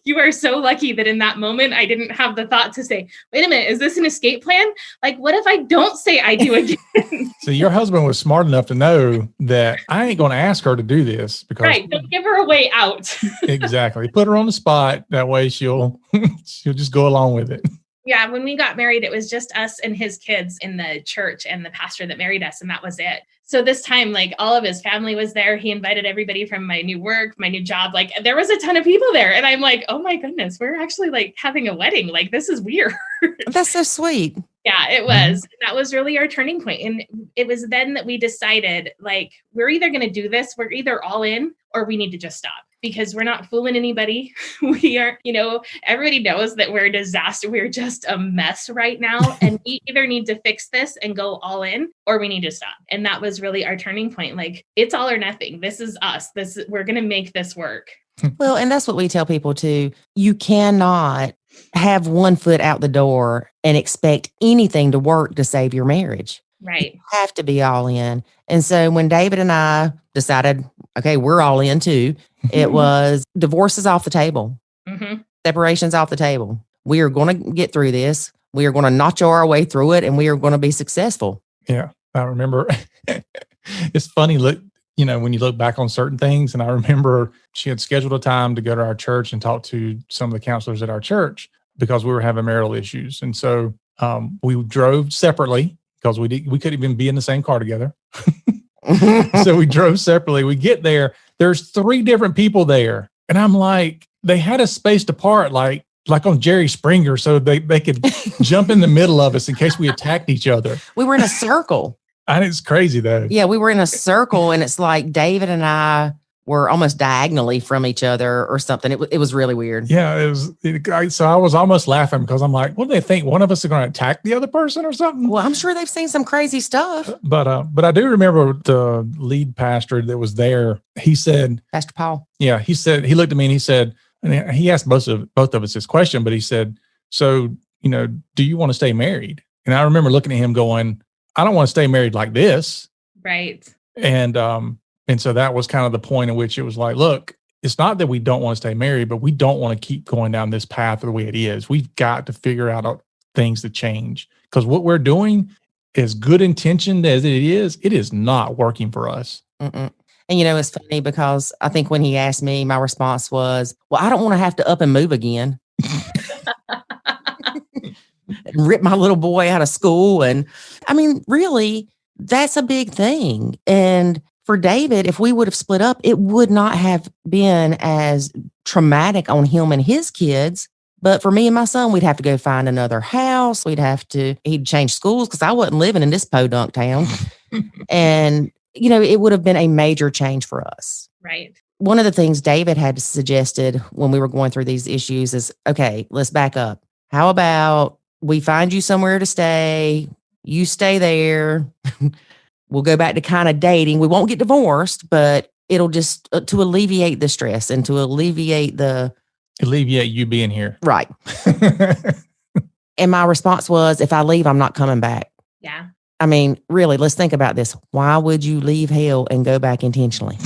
you are so lucky that in that moment, I didn't have the thought to say, wait a minute, is this an escape plan? Like, what if I don't say I do again? So your husband was smart enough to know that I ain't going to ask her to do this because don't give her a way out. Exactly. Put her on the spot. That way she'll just go along with it. Yeah. When we got married, it was just us and his kids in the church and the pastor that married us. And that was it. So this time, all of his family was there. He invited everybody from my new work, my new job. There was a ton of people there. And I'm like, oh my goodness, we're actually having a wedding. This is weird. That's so sweet. Yeah, it was. That was really our turning point. And it was then that we decided, we're either going to do this, we're either all in, or we need to just stop. Because we're not fooling anybody. We are, everybody knows that we're a disaster. We're just a mess right now. And we either need to fix this and go all in, or we need to stop. And that was really our turning point. It's all or nothing. This is us. We're going to make this work. Well, and that's what we tell people too. You cannot have one foot out the door and expect anything to work to save your marriage. Right. You have to be all in. And so when David and I decided, okay, we're all in too, it was divorces off the table, separations off the table. We are going to get through this. We are going to nacho our way through it, and we are going to be successful. Yeah. I remember it's funny, when you look back on certain things, and I remember she had scheduled a time to go to our church and talk to some of the counselors at our church because we were having marital issues. And so we drove separately because we couldn't even be in the same car together. So we drove separately. We get there. There's 3 different people there. And I'm like, they had us spaced apart like on Jerry Springer so they could jump in the middle of us in case we attacked each other. We were in a circle. And it's crazy though. Yeah, we were in a circle, and it's like David and I were almost diagonally from each other or something. It was really weird. Yeah, so I was almost laughing because I'm like, what do they think? One of us is going to attack the other person or something? Well, I'm sure they've seen some crazy stuff. But I do remember the lead pastor that was there. He said, Pastor Paul. Yeah, he said, he looked at me and he said, and he asked both of us this question, but he said, so, do you want to stay married? And I remember looking at him going, I don't want to stay married like this. Right. And so that was kind of the point in which it was like, look, it's not that we don't want to stay married, but we don't want to keep going down this path the way it is. We've got to figure out things to change, because what we're doing, as good intentioned as it is not working for us. Mm-mm. And it's funny because I think when he asked me, my response was, well, I don't want to have to up and move again. And rip my little boy out of school. And I mean, really, that's a big thing. And for David, if we would have split up, it would not have been as traumatic on him and his kids. But for me and my son, we'd have to go find another house. He'd change schools because I wasn't living in this podunk town. And, it would have been a major change for us. Right. One of the things David had suggested when we were going through these issues is, okay, let's back up. How about we find you somewhere to stay? You stay there. We'll go back to kind of dating. We won't get divorced, but it'll just to alleviate the stress and to alleviate you being here. Right. And my response was, if I leave, I'm not coming back. Yeah. I mean, really, let's think about this. Why would you leave hell and go back intentionally?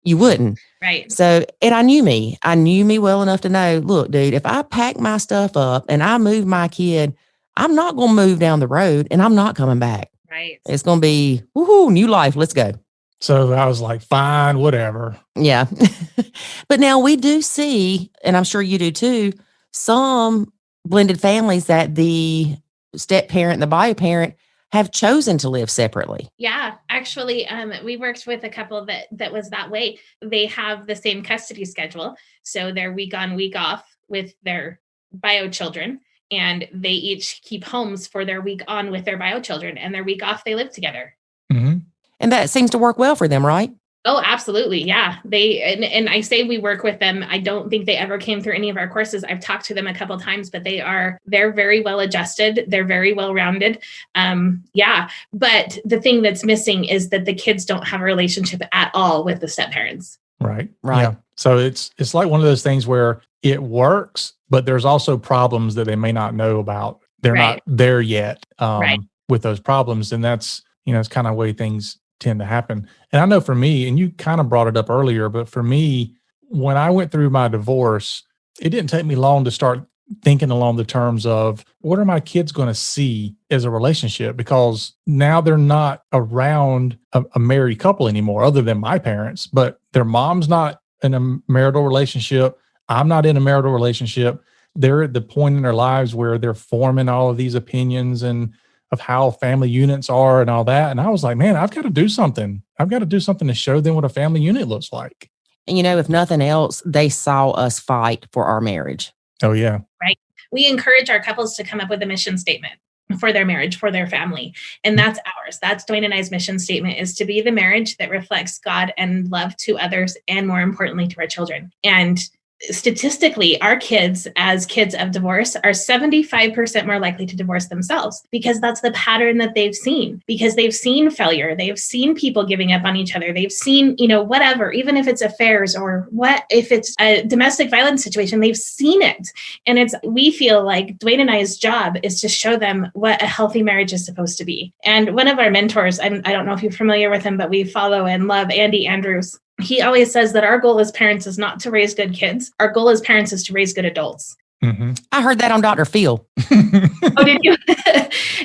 You wouldn't. Right. So, and I knew me well enough to know, look, dude, if I pack my stuff up and I move my kid, I'm not going to move down the road and I'm not coming back. Right. It's going to be, woohoo, new life. Let's go. So I was like, fine, whatever. Yeah. But now we do see, and I'm sure you do too, some blended families that the step parent and the bio parent have chosen to live separately. Yeah, actually, we worked with a couple that was that way. They have the same custody schedule. So they're week on, week off with their bio children, and they each keep homes for their week on with their bio children, and their week off, they live together. Mm-hmm. And that seems to work well for them, right? Oh, absolutely. Yeah. And I say we work with them. I don't think they ever came through any of our courses. I've talked to them a couple of times, but they're very well adjusted. They're very well rounded. Yeah. But the thing that's missing is that the kids don't have a relationship at all with the step parents. Right. Yeah. So it's like one of those things where it works, but there's also problems that they may not know about. They're not there yet with those problems. And that's, it's kind of the way things tend to happen. And I know for me, and you kind of brought it up earlier, but for me, when I went through my divorce, it didn't take me long to start thinking along the terms of what are my kids going to see as a relationship? Because now they're not around a married couple anymore, other than my parents, but their mom's not in a marital relationship. I'm not in a marital relationship. They're at the point in their lives where they're forming all of these opinions and of how family units are and all that. And I was like, man, I've got to do something. I've got to do something to show them what a family unit looks like. And if nothing else, they saw us fight for our marriage. Oh, yeah. Right. We encourage our couples to come up with a mission statement for their marriage, for their family. And that's ours. That's Dwayne and I's mission statement, is to be the marriage that reflects God and love to others, and more importantly, to our children. And statistically, our kids, as kids of divorce, are 75% more likely to divorce themselves, because that's the pattern that they've seen, because they've seen failure. They've seen people giving up on each other. They've seen, whatever, even if it's affairs or if it's a domestic violence situation, they've seen it. And we feel like Dwayne and I's job is to show them what a healthy marriage is supposed to be. And one of our mentors, I don't know if you're familiar with him, but we follow and love Andy Andrews. He always says that our goal as parents is not to raise good kids. Our goal as parents is to raise good adults. Mm-hmm. I heard that on Dr. Phil. Oh, did you?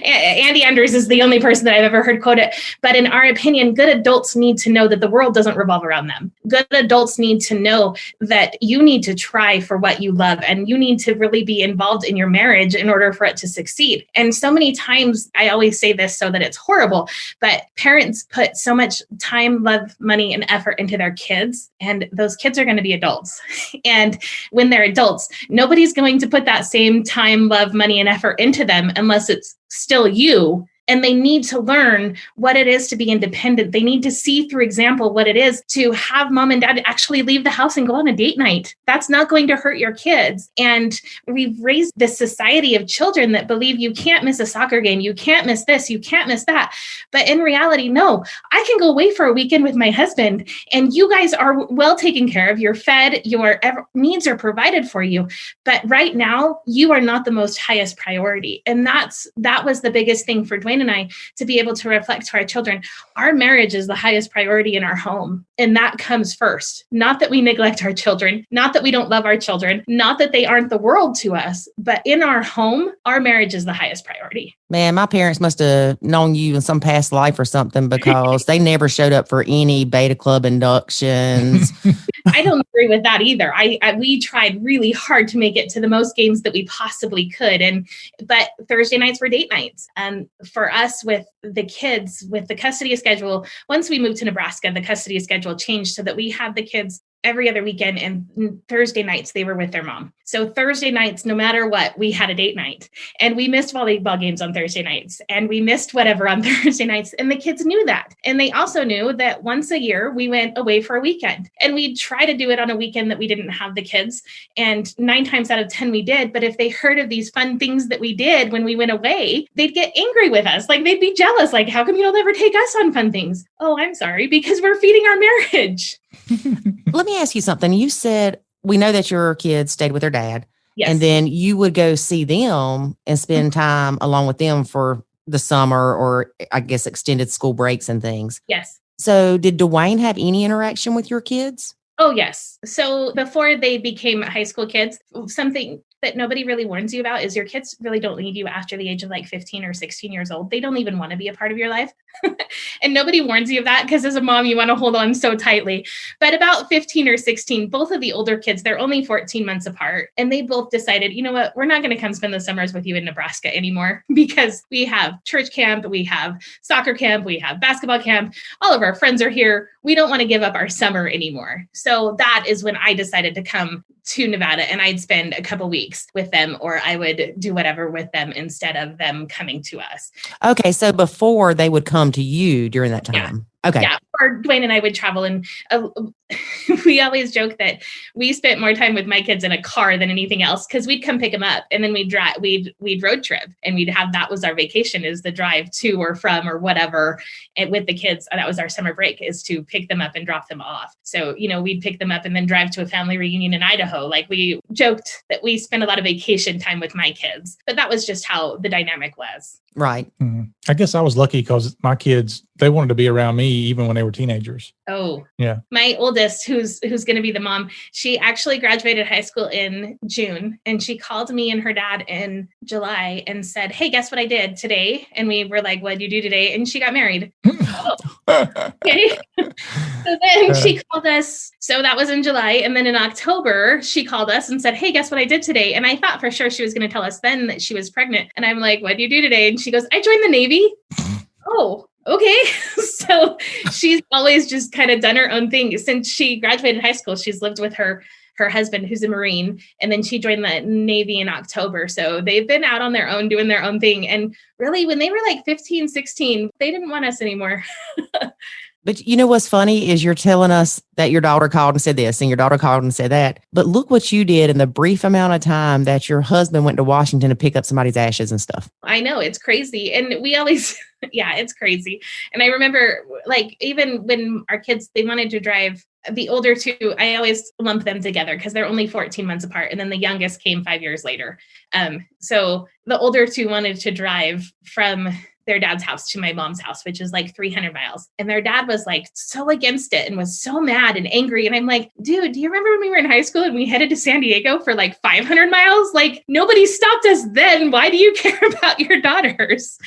Andy Andrews is the only person that I've ever heard quote it. But in our opinion, good adults need to know that the world doesn't revolve around them. Good adults need to know that you need to try for what you love, and you need to really be involved in your marriage in order for it to succeed. And so many times, I always say this so that it's horrible, but parents put so much time, love, money, and effort into their kids, and those kids are going to be adults. And when they're adults, nobody's going to put that same time, love, money, and effort into them unless it's still you. And they need to learn what it is to be independent. They need to see through example what it is to have mom and dad actually leave the house and go on a date night. That's not going to hurt your kids. And we've raised this society of children that believe you can't miss a soccer game. You can't miss this. You can't miss that. But in reality, no, I can go away for a weekend with my husband and you guys are well taken care of. You're fed, your needs are provided for you. But right now, you are not the most highest priority. And that was the biggest thing for Dwayne and I, to be able to reflect to our children. Our marriage is the highest priority in our home. And that comes first. Not that we neglect our children, not that we don't love our children, not that they aren't the world to us, but in our home, our marriage is the highest priority. Man, my parents must have known you in some past life or something, because they never showed up for any beta club inductions. I don't agree with that either. We tried really hard to make it to the most games that we possibly could. But Thursday nights were date nights. For us with the kids, with the custody schedule, once we moved to Nebraska, the custody schedule changed so that we had the kids every other weekend, and Thursday nights they were with their mom. So Thursday nights, no matter what, we had a date night, and we missed volleyball games on Thursday nights, and we missed whatever on Thursday nights. And the kids knew that. And they also knew that once a year we went away for a weekend, and we'd try to do it on a weekend that we didn't have the kids. And 9 times out of 10 we did. But if they heard of these fun things that we did when we went away, they'd get angry with us. Like they'd be jealous. Like, how come you don't ever take us on fun things? Oh, I'm sorry, because we're feeding our marriage. Let me ask you something. You said, we know that your kids stayed with their dad. Yes. And then you would go see them and spend time along with them for the summer, or I guess extended school breaks and things. Yes. So did Dwayne have any interaction with your kids? Oh, yes. So before they became high school kids, something that nobody really warns you about is your kids really don't need you after the age of like 15 or 16 years old. They don't even want to be a part of your life. And nobody warns you of that, because as a mom, you want to hold on so tightly. But about 15 or 16, both of the older kids, they're only 14 months apart. And they both decided, you know what, we're not going to come spend the summers with you in Nebraska anymore, because we have church camp, we have soccer camp, we have basketball camp. All of our friends are here. We don't want to give up our summer anymore. So that is when I decided to come to Nevada, and I'd spend a couple weeks with them, or I would do whatever with them instead of them coming to us. Okay. So before they would come to you during that time. Yeah. Okay. Yeah. Or Dwayne and I would travel, and we always joke that we spent more time with my kids in a car than anything else, because we'd come pick them up and then we'd road trip, and that was our vacation, is the drive to or from or whatever. And with the kids, that was our summer break, is to pick them up and drop them off. So, we'd pick them up and then drive to a family reunion in Idaho. Like we joked that we spent a lot of vacation time with my kids, but that was just how the dynamic was. Right. Mm-hmm. I guess I was lucky because my kids, they wanted to be around me even when they were teenagers. Oh, yeah. My oldest, who's going to be the mom, she actually graduated high school in June, and she called me and her dad in July and said, "Hey, guess what I did today?" And we were like, "What'd you do today?" And she got married. Oh, okay. So then she called us. So that was in July. And then in October, she called us and said, "Hey, guess what I did today?" And I thought for sure she was going to tell us then that she was pregnant. And I'm like, "What'd you do today?" And she goes, "I joined the Navy." Oh, okay. So she's always just kind of done her own thing. Since she graduated high school, she's lived with her husband, who's a Marine, and then she joined the Navy in October. So they've been out on their own, doing their own thing. And really, when they were like 15, 16, they didn't want us anymore. But you know what's funny is you're telling us that your daughter called and said this and your daughter called and said that. But look what you did in the brief amount of time that your husband went to Washington to pick up somebody's ashes and stuff. I know, it's crazy. And we always, yeah, it's crazy. And I remember like, even when our kids, they wanted to drive, the older two, I always lump them together because they're only 14 months apart. And then the youngest came 5 years later. So the older two wanted to drive from their dad's house to my mom's house, which is like 300 miles. And their dad was like so against it and was so mad and angry. And I'm like, dude, do you remember when we were in high school and we headed to San Diego for like 500 miles? Like nobody stopped us then. Why do you care about your daughters?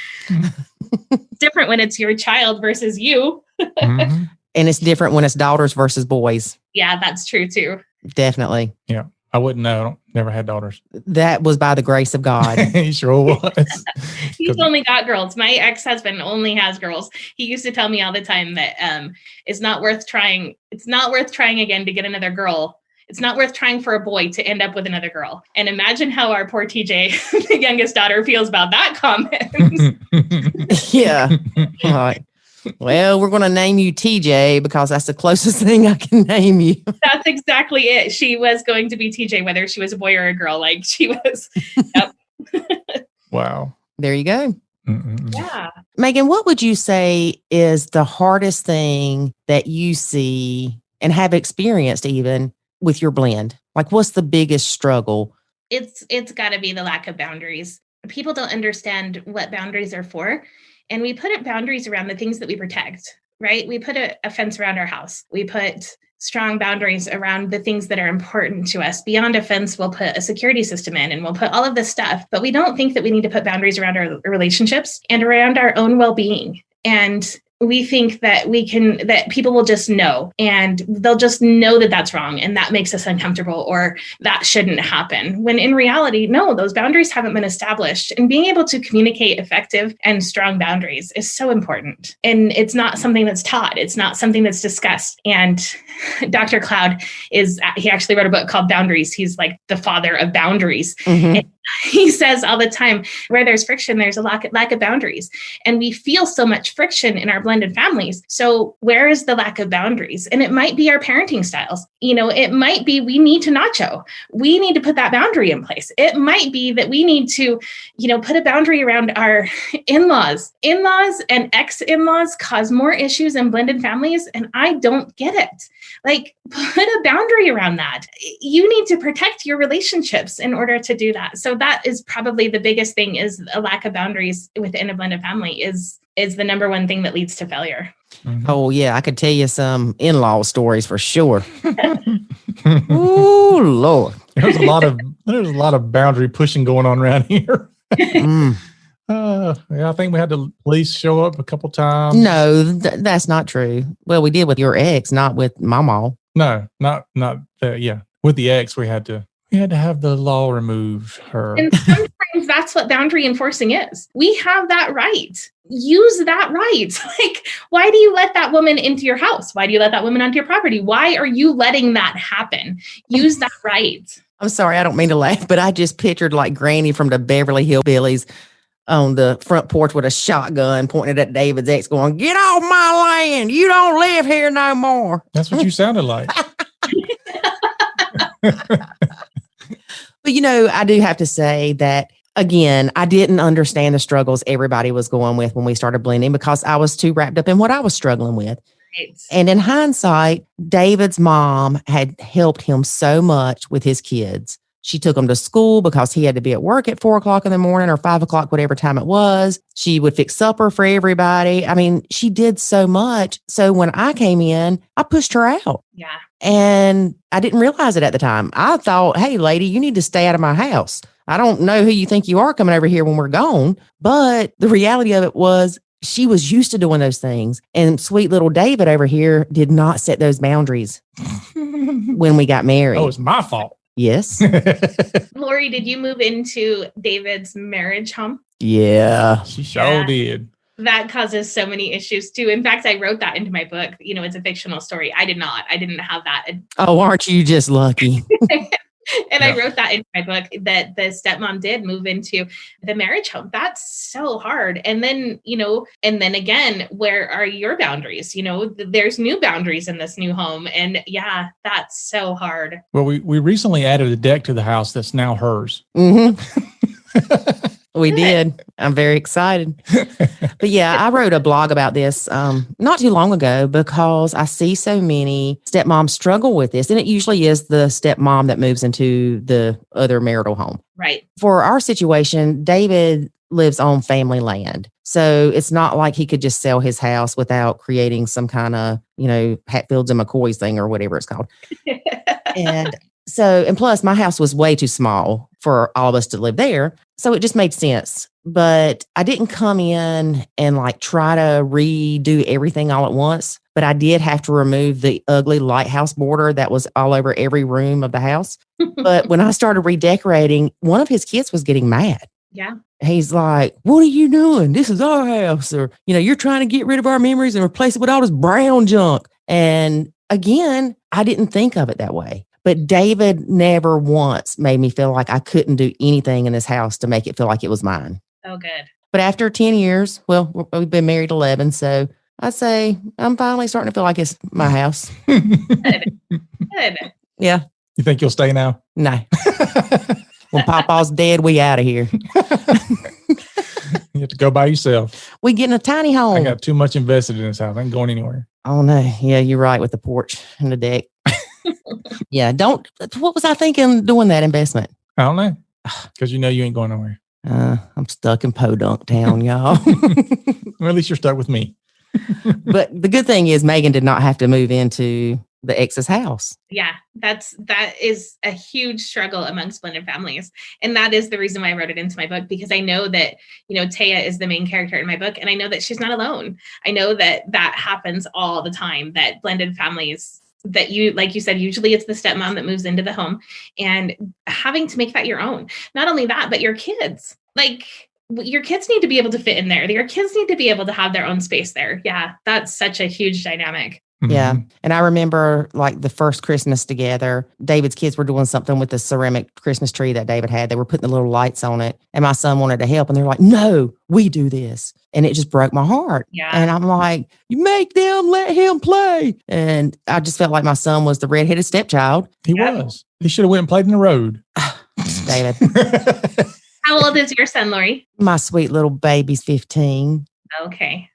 Different when it's your child versus you. Mm-hmm. And it's different when it's daughters versus boys. Yeah, that's true too. Definitely. Yeah. I wouldn't know. Never had daughters. That was by the grace of God. He sure was. He's only got girls. My ex-husband only has girls. He used to tell me all the time that it's not worth trying. It's not worth trying again to get another girl. It's not worth trying for a boy to end up with another girl. And imagine how our poor TJ, the youngest daughter, feels about that comment. Yeah. All right. Well, we're going to name you TJ because that's the closest thing I can name you. That's exactly it. She was going to be TJ, whether she was a boy or a girl. Like she was. Yep. Wow. There you go. Mm-mm. Yeah. Megan, what would you say is the hardest thing that you see and have experienced even with your blend? Like, what's the biggest struggle? It's got to be the lack of boundaries. People don't understand what boundaries are for. And we put up boundaries around the things that we protect, right? We put a fence around our house. We put strong boundaries around the things that are important to us. Beyond a fence, we'll put a security system in and we'll put all of this stuff. But we don't think that we need to put boundaries around our relationships and around our own well-being. And we think that that people will just know and they'll just know that that's wrong and that makes us uncomfortable or that shouldn't happen. When in reality, no, those boundaries haven't been established, and being able to communicate effective and strong boundaries is so important. And it's not something that's taught. It's not something that's discussed. And Dr. Cloud he actually wrote a book called Boundaries. He's like the father of boundaries. Mm-hmm. And he says all the time, where there's friction, there's a lack of boundaries. And we feel so much friction in our blended families. So where is the lack of boundaries? And it might be our parenting styles. It might be we need to nacho. We need to put that boundary in place. It might be that we need to, put a boundary around our in-laws. In-laws and ex-in-laws cause more issues in blended families. And I don't get it. Like, put a boundary around that. You need to protect your relationships in order to do that. So that is probably the biggest thing, is a lack of boundaries within a blended family is the number one thing that leads to failure. Mm-hmm. Oh, yeah. I could tell you some in-law stories for sure. Oh, Lord. There's a lot of boundary pushing going on around here. Yeah, I think we had the police show up a couple times. No, that's not true. Well, we did with your ex, not with Mama. No, not yeah. With the ex, we had to have the law remove her. And sometimes that's what boundary enforcing is. We have that right. Use that right. Like, why do you let that woman into your house? Why do you let that woman onto your property? Why are you letting that happen? Use that right. I'm sorry, I don't mean to laugh, but I just pictured like Granny from the Beverly Hillbillies on the front porch with a shotgun pointed at David's ex going, "Get off my land. You don't live here no more." That's what you sounded like. But, I do have to say that, again, I didn't understand the struggles everybody was going with when we started blending because I was too wrapped up in what I was struggling with. Right. And in hindsight, David's mom had helped him so much with his kids. She took him to school because he had to be at work at 4:00 in the morning or 5:00, whatever time it was. She would fix supper for everybody. I mean, she did so much. So when I came in, I pushed her out. Yeah. And I didn't realize it at the time. I thought, hey, lady, you need to stay out of my house. I don't know who you think you are coming over here when we're gone. But the reality of it was she was used to doing those things. And sweet little David over here did not set those boundaries when we got married. Oh, it's my fault. Yes. Lori, did you move into David's marriage home? Yeah. She sure did. That causes so many issues too. In fact, I wrote that into my book. It's a fictional story. I did not. I didn't have that. Oh, aren't you just lucky? And I wrote that in my book, that the stepmom did move into the marriage home. That's so hard. And then, and then again, where are your boundaries? There's new boundaries in this new home. And yeah, that's so hard. Well, we recently added a deck to the house that's now hers. Mm-hmm. We did. I'm very excited. But yeah, I wrote a blog about this not too long ago because I see so many stepmoms struggle with this. And it usually is the stepmom that moves into the other marital home. Right. For our situation, David lives on family land. So it's not like he could just sell his house without creating some kind of, Hatfields and McCoys thing or whatever it's called. And plus my house was way too small for all of us to live there. So it just made sense. But I didn't come in and try to redo everything all at once. But I did have to remove the ugly lighthouse border that was all over every room of the house. But when I started redecorating, one of his kids was getting mad. Yeah. He's like, "What are you doing? This is our house." Or, you're trying to get rid of our memories and replace it with all this brown junk. And again, I didn't think of it that way. But David never once made me feel like I couldn't do anything in this house to make it feel like it was mine. Oh, good. But after 10 years, well, we've been married 11. So I'd say I'm finally starting to feel like it's my house. Good. Yeah. You think you'll stay now? No. When Papa's dead, we out of here. You have to go by yourself. We get in a tiny home. I got too much invested in this house. I ain't going anywhere. Oh, no. Yeah, you're right with the porch and the deck. Yeah, what was I thinking doing that investment? I don't know. Because you ain't going nowhere. I'm stuck in Podunk Town, y'all. Well, at least you're stuck with me. But the good thing is Megan did not have to move into the ex's house. Yeah, that is a huge struggle amongst blended families. And that is the reason why I wrote it into my book, because I know that, Taya is the main character in my book. And I know that she's not alone. I know that happens all the time, that blended families, that like you said, usually it's the stepmom that moves into the home, and having to make that your own. Not only that, but your kids, your kids need to be able to fit in there. Your kids need to be able to have their own space there. Yeah. That's such a huge dynamic. Yeah. And I remember the first Christmas together, David's kids were doing something with the ceramic Christmas tree that David had. They were putting the little lights on it. And my son wanted to help. And they're like, "No, we do this." And it just broke my heart. Yeah. And I'm like, "You make them, let him play." And I just felt like my son was the redheaded stepchild. He was. He should have went and played in the road. David. How old is your son, Lori? My sweet little baby's 15. Okay.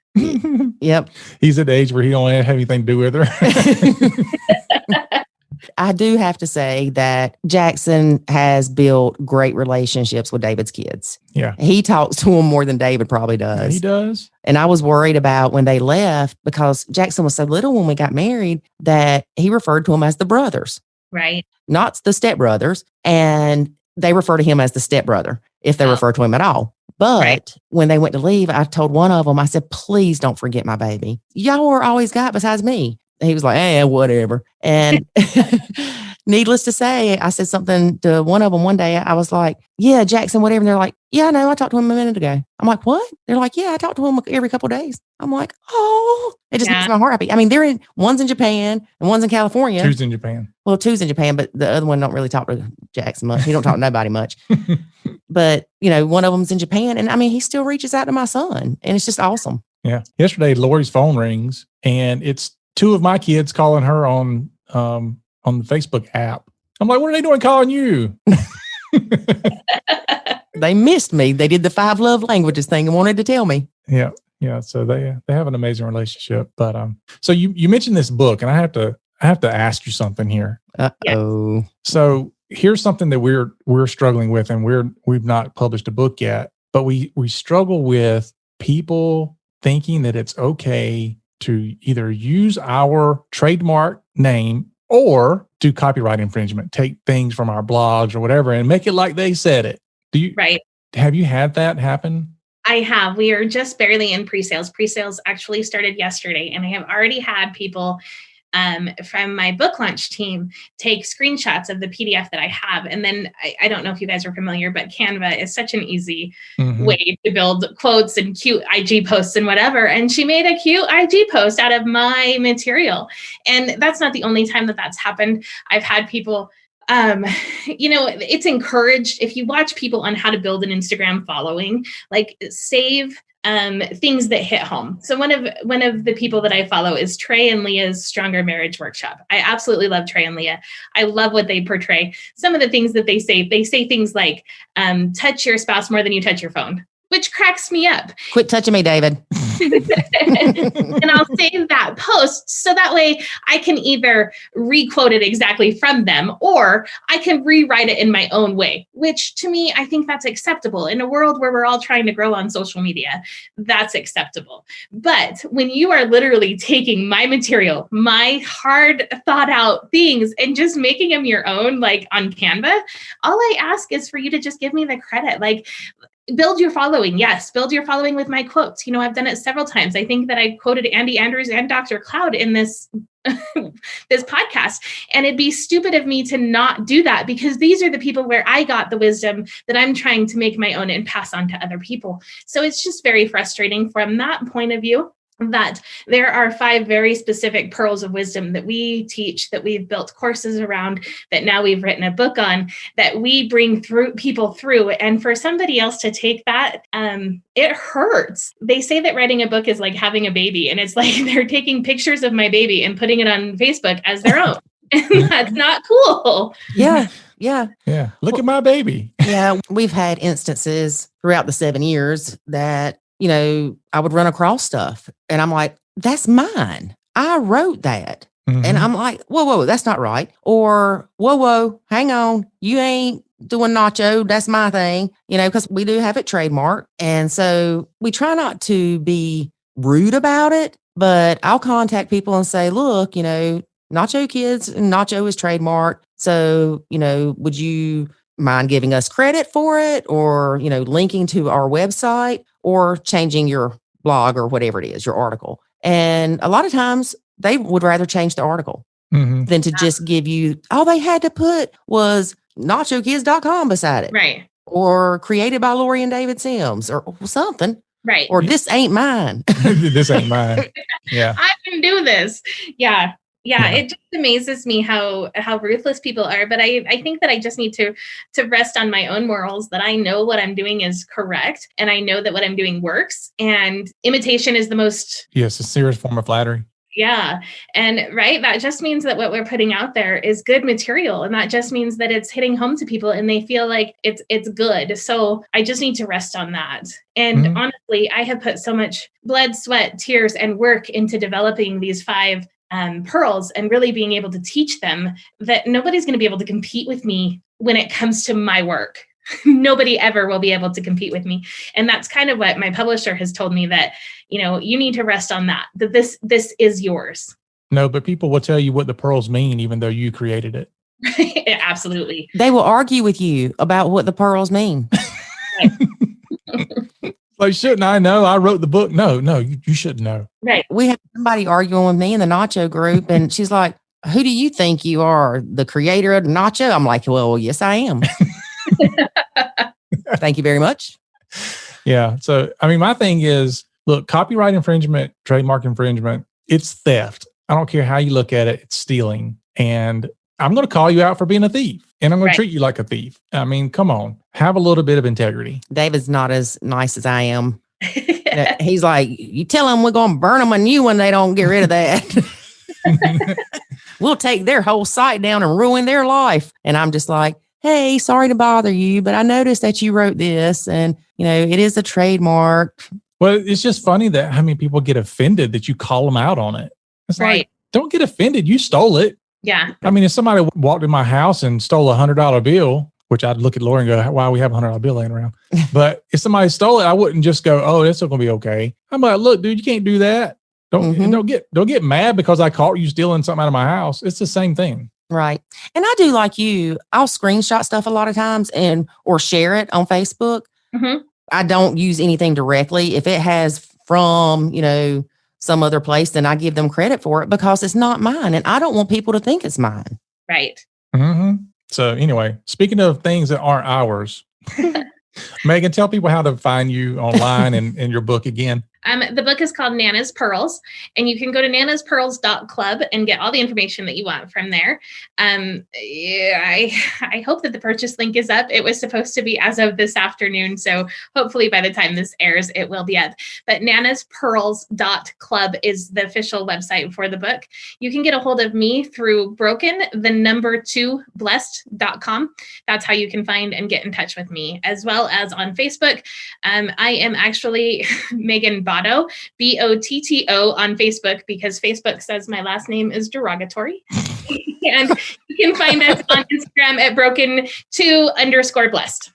Yep. He's at the age where he don't have anything to do with her. I do have to say that Jackson has built great relationships with David's kids. Yeah. He talks to them more than David probably does. Yeah, he does. And I was worried about when they left, because Jackson was so little when we got married, that he referred to them as the brothers. Right. Not the stepbrothers. And they refer to him as the stepbrother, if they refer to him at all. But when they went to leave, I told one of them, I said, "Please don't forget my baby. Y'all are always got besides me." And he was like, whatever. And needless to say, I said something to one of them one day. I was like, "Yeah, Jackson, whatever." And they're like, "Yeah, I know. I talked to him a minute ago." I'm like, "What?" They're like, "Yeah, I talk to him every couple of days." I'm like, "Oh," it just makes my heart happy. I mean, one's in Japan and one's in California. Two's in Japan. Well, two's in Japan, but the other one don't really talk to Jackson much. He don't talk to nobody much. But, one of them's in Japan. And I mean, he still reaches out to my son, and it's just awesome. Yeah. Yesterday, Lori's phone rings, and it's two of my kids calling her on the Facebook app. I'm like, "What are they doing calling you?" They missed me. They did the 5 love languages thing and wanted to tell me. Yeah. Yeah. So they have an amazing relationship. But so you mentioned this book, and I have to ask you something here. Uh-oh. So here's something that we're struggling with, and we've not published a book yet, but we struggle with people thinking that it's okay to either use our trademark name or do copyright infringement, take things from our blogs or whatever and make it like they said it. Have you had that happen? I have. We are just barely in pre-sales. Pre-sales actually started yesterday, and I have already had people from my book launch team take screenshots of the PDF that I have. And then I don't know if you guys are familiar, but Canva is such an easy way to build quotes and cute IG posts and whatever. And she made a cute IG post out of my material. And that's not the only time that that's happened. I've had people It's encouraged if you watch people on how to build an Instagram following, like save things that hit home. So one of the people that I follow is Trey and Leah's Stronger Marriage Workshop. I absolutely love Trey and Leah. I love what they portray. Some of the things that they say things like, touch your spouse more than you touch your phone, which cracks me up. Quit touching me, David. And I'll save that post so that way I can either re-quote it exactly from them, or I can rewrite it in my own way, which to me, I think that's acceptable. In a world where we're all trying to grow on social media, that's acceptable. But when you are literally taking my material, my hard thought out things, and just making them your own, like on Canva, all I ask is for you to just give me the credit. Like, build your following. Yes. Build your following with my quotes. I've done it several times. I think that I quoted Andy Andrews and Dr. Cloud in this podcast. And it'd be stupid of me to not do that, because these are the people where I got the wisdom that I'm trying to make my own and pass on to other people. So it's just very frustrating from that point of view, that there are 5 very specific pearls of wisdom that we teach, that we've built courses around, that now we've written a book on, that we bring people through. And for somebody else to take that, it hurts. They say that writing a book is like having a baby, and it's like they're taking pictures of my baby and putting it on Facebook as their own. And that's not cool. Yeah. Look at my baby. Yeah. We've had instances throughout the 7 years that, I would run across stuff and I'm like, that's mine. I wrote that. Mm-hmm. And I'm like, whoa, that's not right. Or, whoa, hang on. You ain't doing Nacho. That's my thing, because we do have it trademarked. And so we try not to be rude about it, but I'll contact people and say, look, Nacho Kids and Nacho is trademarked. So, would you mind giving us credit for it, or, linking to our website, or changing your blog or whatever it is, your article? And a lot of times they would rather change the article than to just give you, all they had to put was nachokids.com beside it. Right. Or created by Lori and David Sims or something. Right. Or this ain't mine. This ain't mine. Yeah. I can do this. Yeah. It just amazes me how ruthless people are. But I think that I just need to rest on my own morals, that I know what I'm doing is correct. And I know that what I'm doing works. And imitation is the most... Yes, a serious form of flattery. Yeah. And that just means that what we're putting out there is good material. And that just means that it's hitting home to people and they feel like it's good. So I just need to rest on that. And honestly, I have put so much blood, sweat, tears, and work into developing these 5 pearls and really being able to teach them, that nobody's going to be able to compete with me when it comes to my work. Nobody ever will be able to compete with me. And that's kind of what my publisher has told me, that, you need to rest on that this is yours. No, but people will tell you what the pearls mean, even though you created it. Absolutely. They will argue with you about what the pearls mean. Like, shouldn't I know? I wrote the book. No, you shouldn't know. Right. We had somebody arguing with me in the Nacho group, and she's like, who do you think you are? The creator of Nacho? I'm like, well, yes, I am. Thank you very much. Yeah. So, my thing is, look, copyright infringement, trademark infringement, it's theft. I don't care how you look at it. It's stealing. And I'm going to call you out for being a thief, and I'm going to treat you like a thief. Come on, have a little bit of integrity. David's not as nice as I am. He's like, you tell them we're going to burn them a new one. They don't get rid of that. We'll take their whole site down and ruin their life. And I'm just like, hey, sorry to bother you, but I noticed that you wrote this, and it is a trademark. Well, it's just funny that how many people get offended that you call them out on it. It's like, don't get offended. You stole it. Yeah. If somebody walked in my house and stole $100 bill, which I'd look at Lori and go, why we have a $100 bill laying around? But if somebody stole it, I wouldn't just go, oh, that's not going to be okay. I'm like, look, dude, you can't do that. Don't get mad because I caught you stealing something out of my house. It's the same thing. Right. And I do like you. I'll screenshot stuff a lot of times or share it on Facebook. Mm-hmm. I don't use anything directly. If it has from, some other place, then I give them credit for it because it's not mine. And I don't want people to think it's mine. Right. Mm-hmm. So anyway, speaking of things that aren't ours, Megan, tell people how to find you online and your book again. The book is called Nana's Pearls, and you can go to nanaspearls.club and get all the information that you want from there. I hope that the purchase link is up. It was supposed to be as of this afternoon, so hopefully by the time this airs, it will be up. But nanaspearls.club is the official website for the book. You can get a hold of me through Broken2Blessed.com. That's how you can find and get in touch with me, as well as on Facebook. I am actually Megan Botto, Botto on Facebook, because Facebook says my last name is derogatory. And you can find us on Instagram at Broken2_Blessed.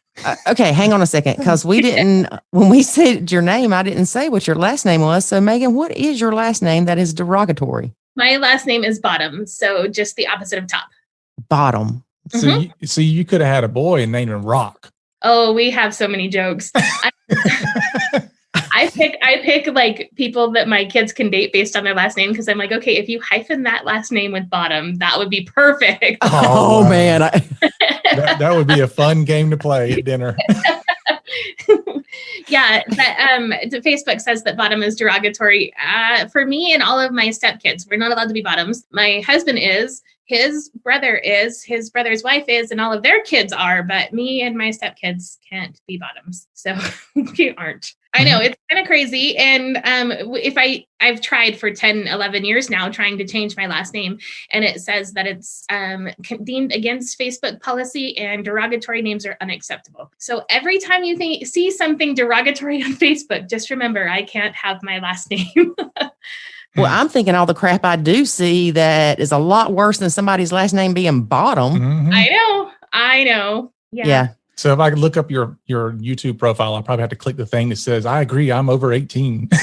Okay, hang on a second, because we didn't, when we said your name, I didn't say what your last name was. So Megan, what is your last name that is derogatory? My last name is Bottom, so just the opposite of top. Bottom. So you could have had a boy and named him Rock. Oh, we have so many jokes. I pick like people that my kids can date based on their last name, because I'm like, okay, if you hyphen that last name with Bottom, that would be perfect. Oh, wow. Man. That would be a fun game to play at dinner. Yeah, the Facebook says that Bottom is derogatory. For me and all of my stepkids, we're not allowed to be bottoms. My husband is, his brother is, his brother's wife is, and all of their kids are, but me and my stepkids can't be bottoms. So we aren't. I know, it's kind of crazy. And I've tried for 10, 11 years now trying to change my last name, and it says that it's deemed against Facebook policy and derogatory names are unacceptable. So every time you see something derogatory on Facebook, just remember, I can't have my last name. Well, I'm thinking all the crap I do see that is a lot worse than somebody's last name being Bottom. Mm-hmm. I know. Yeah. So if I could look up your YouTube profile, I'll probably have to click the thing that says, I agree, I'm over 18. Oh,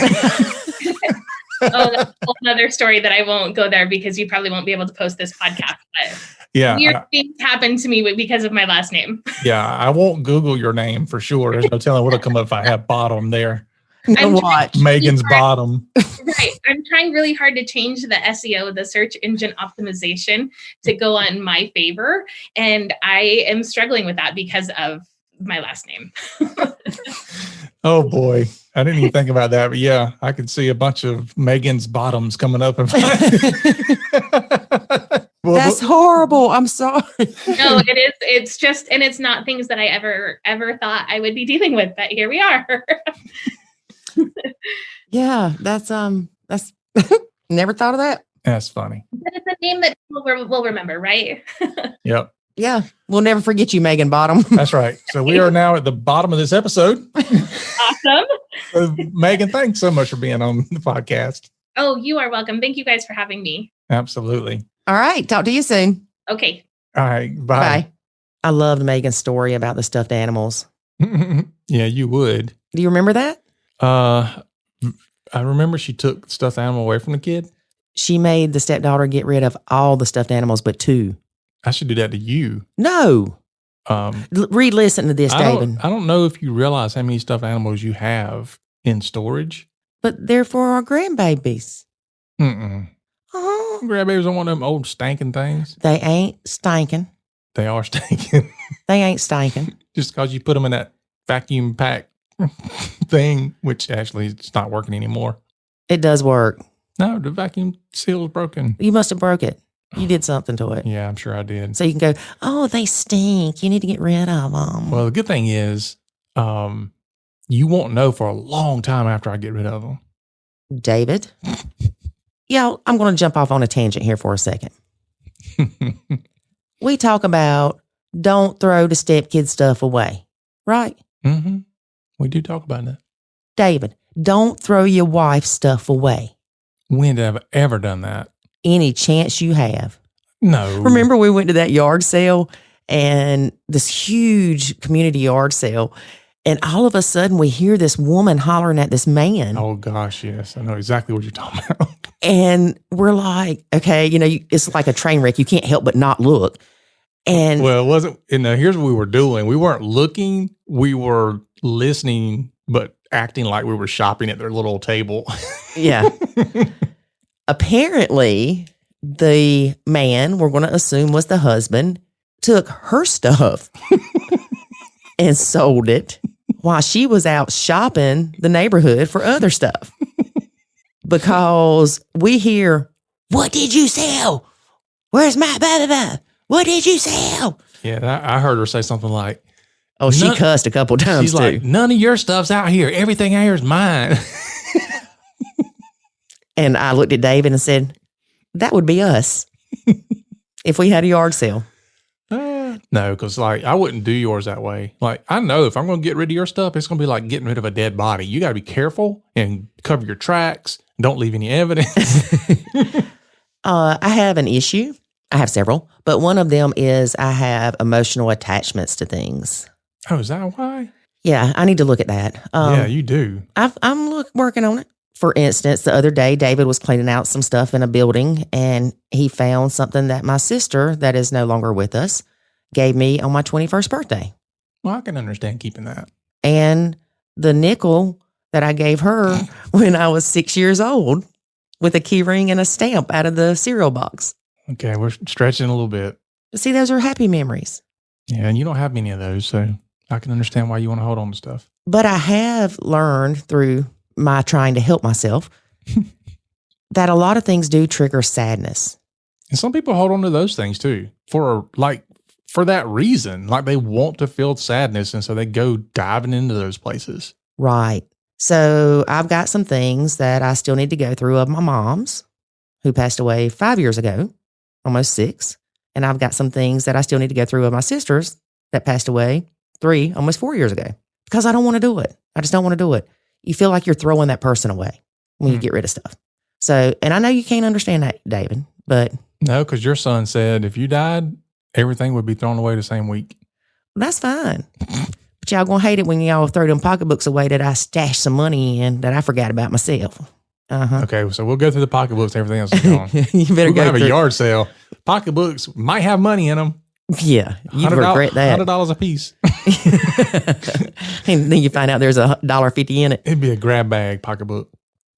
that's a whole other story that I won't go there, because you probably won't be able to post this podcast. But yeah, weird things happen to me because of my last name. Yeah, I won't Google your name for sure. There's no telling what'll come up if I have Bottom there. Megan's Bottom. Right. I'm trying really hard to change the SEO, the search engine optimization, to go on my favor. And I am struggling with that because of my last name. Oh boy. I didn't even think about that. But yeah, I could see a bunch of Megan's Bottoms coming up. That's horrible. I'm sorry. No, it is. It's just, and it's not things that I ever thought I would be dealing with, but here we are. Yeah, that's never thought of that. That's funny. But it's a name that people will remember, right? Yep. Yeah, we'll never forget you, Megan Bottom. That's right. So we are now at the bottom of this episode. Awesome. So, Megan, thanks so much for being on the podcast. Oh, you are welcome. Thank you guys for having me. Absolutely. All right, talk to you soon. Okay. All right, bye. I loved Megan's story about the stuffed animals. Yeah, you would. Do you remember that? I remember she took the stuffed animal away from the kid. She made the stepdaughter get rid of all the stuffed animals but 2. I should do that to you. No. Re-listen to this, David. I don't know if you realize how many stuffed animals you have in storage. But they're for our grandbabies. Grandbabies are one of them old stinking things. They ain't stinking. They are stinking. They ain't stinking. Just because you put them in that vacuum pack thing, which actually it's not working anymore. It does work. No, the vacuum seal is broken. You must have broke it. You did something to it. Yeah, I'm sure I did. So you can go, oh, they stink. You need to get rid of them. Well, the good thing is, you won't know for a long time after I get rid of them. David? Yeah, I'm going to jump off on a tangent here for a second. We talk about don't throw the stepkid stuff away, right? Mm-hmm. We do talk about that. David, don't throw your wife's stuff away. When did I ever done that? Any chance you have. No. Remember we went to that yard sale, and this huge community yard sale, and all of a sudden we hear this woman hollering at this man. Oh gosh, yes. I know exactly what you're talking about. And we're like, okay, it's like a train wreck. You can't help but not look. And well, it wasn't, here's what we were doing. We weren't looking, we were listening, but acting like we were shopping at their little table. Yeah. Apparently, the man, we're going to assume was the husband, took her stuff and sold it while she was out shopping the neighborhood for other stuff. because we hear, what did you sell? Where's my blah, blah, blah? What did you sell? Yeah, I heard her say something like, Oh, she cussed a couple times she's too. like, none of your stuff's out here. Everything out here is mine. And I looked at David and said, that would be us if we had a yard sale. No, because like I wouldn't do yours that way. Like I know if I'm going to get rid of your stuff, it's going to be like getting rid of a dead body. You got to be careful and cover your tracks. Don't leave any evidence. I have an issue. I have several, but one of them is I have emotional attachments to things. Oh, is that why? Yeah, I need to look at that. Yeah, you do. I'm working on it. For instance, the other day, David was cleaning out some stuff in a building, and he found something that my sister, that is no longer with us, gave me on my 21st birthday. Well, I can understand keeping that. And the nickel that I gave her when I was 6 years old with a key ring and a stamp out of the cereal box. Okay, we're stretching a little bit. See, those are happy memories. Yeah, and you don't have many of those, so I can understand why you want to hold on to stuff. But I have learned through my trying to help myself that a lot of things do trigger sadness. And some people hold on to those things too for that reason. Like they want to feel sadness, and so they go diving into those places. Right. So I've got some things that I still need to go through of my mom's, who passed away 5 years ago, almost 6. And I've got some things that I still need to go through of my sister's that passed away 3, almost 4 years ago, because I don't want to do it. I just don't want to do it. You feel like you're throwing that person away when you get rid of stuff. So, and I know you can't understand that, David, but. No, because your son said if you died, everything would be thrown away the same week. That's fine. But y'all gonna hate it when y'all throw them pocketbooks away that I stashed some money in that I forgot about myself. Uh-huh. Okay, so we'll go through the pocketbooks. Everything else is gone. You better go have through. a yard sale. Pocketbooks might have money in them. Yeah, you'd regret that. $100 a piece. And then you find out there's $1.50 in it. It'd be a grab bag pocketbook.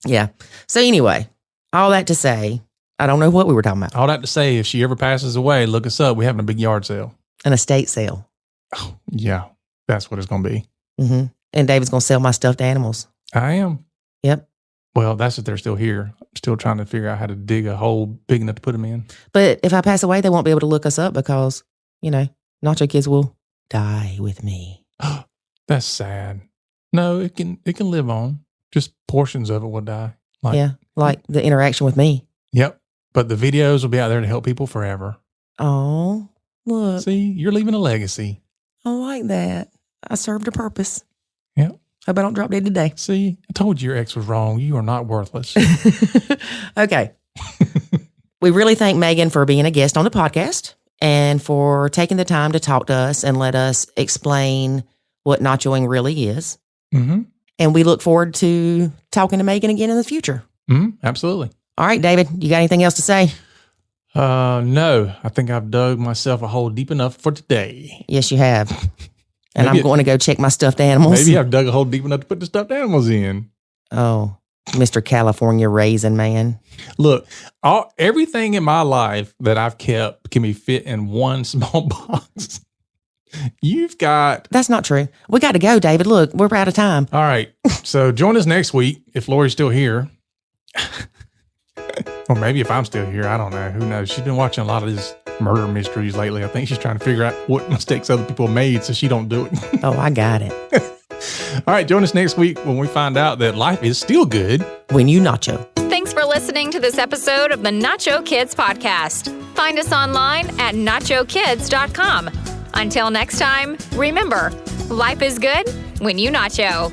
Yeah. So anyway, all that to say, I don't know what we were talking about. All that to say, if she ever passes away, look us up. We're having a big yard sale. An estate sale. Oh, yeah, that's what it's going to be. Mm-hmm. And David's going to sell my stuffed animals. I am. Yep. Well, that's if they're still here. I'm still trying to figure out how to dig a hole big enough to put them in. But if I pass away, they won't be able to look us up because, Nacho Kids will die with me. That's sad. No, it can live on. Just portions of it will die. Like the interaction with me. Yep. But the videos will be out there to help people forever. Oh, look. See, you're leaving a legacy. I like that. I served a purpose. Yep. Hope I don't drop dead today. See, I told you your ex was wrong. You are not worthless. Okay. We really thank Megan for being a guest on the podcast and for taking the time to talk to us and let us explain what nachoing really is. Mm-hmm. And we look forward to talking to Megan again in the future. Mm-hmm. Absolutely. All right, David, you got anything else to say? No, I think I've dug myself a hole deep enough for today. Yes, you have. And Maybe I'm going to go check my stuffed animals. Maybe I've dug a hole deep enough to put the stuffed animals in. Oh, Mr. California Raisin Man. Look, everything in my life that I've kept can be fit in one small box. You've got... That's not true. We got to go, David. Look, we're out of time. All right. So join us next week if Lori's still here. Or maybe if I'm still here. I don't know. Who knows? She's been watching a lot of these murder mysteries lately. I think she's trying to figure out what mistakes other people made so she don't do it. Oh, I got it. All right. Join us next week when we find out that life is still good when you nacho. Thanks for listening to this episode of the Nacho Kids Podcast. Find us online at nachokids.com. Until next time, remember, life is good when you nacho.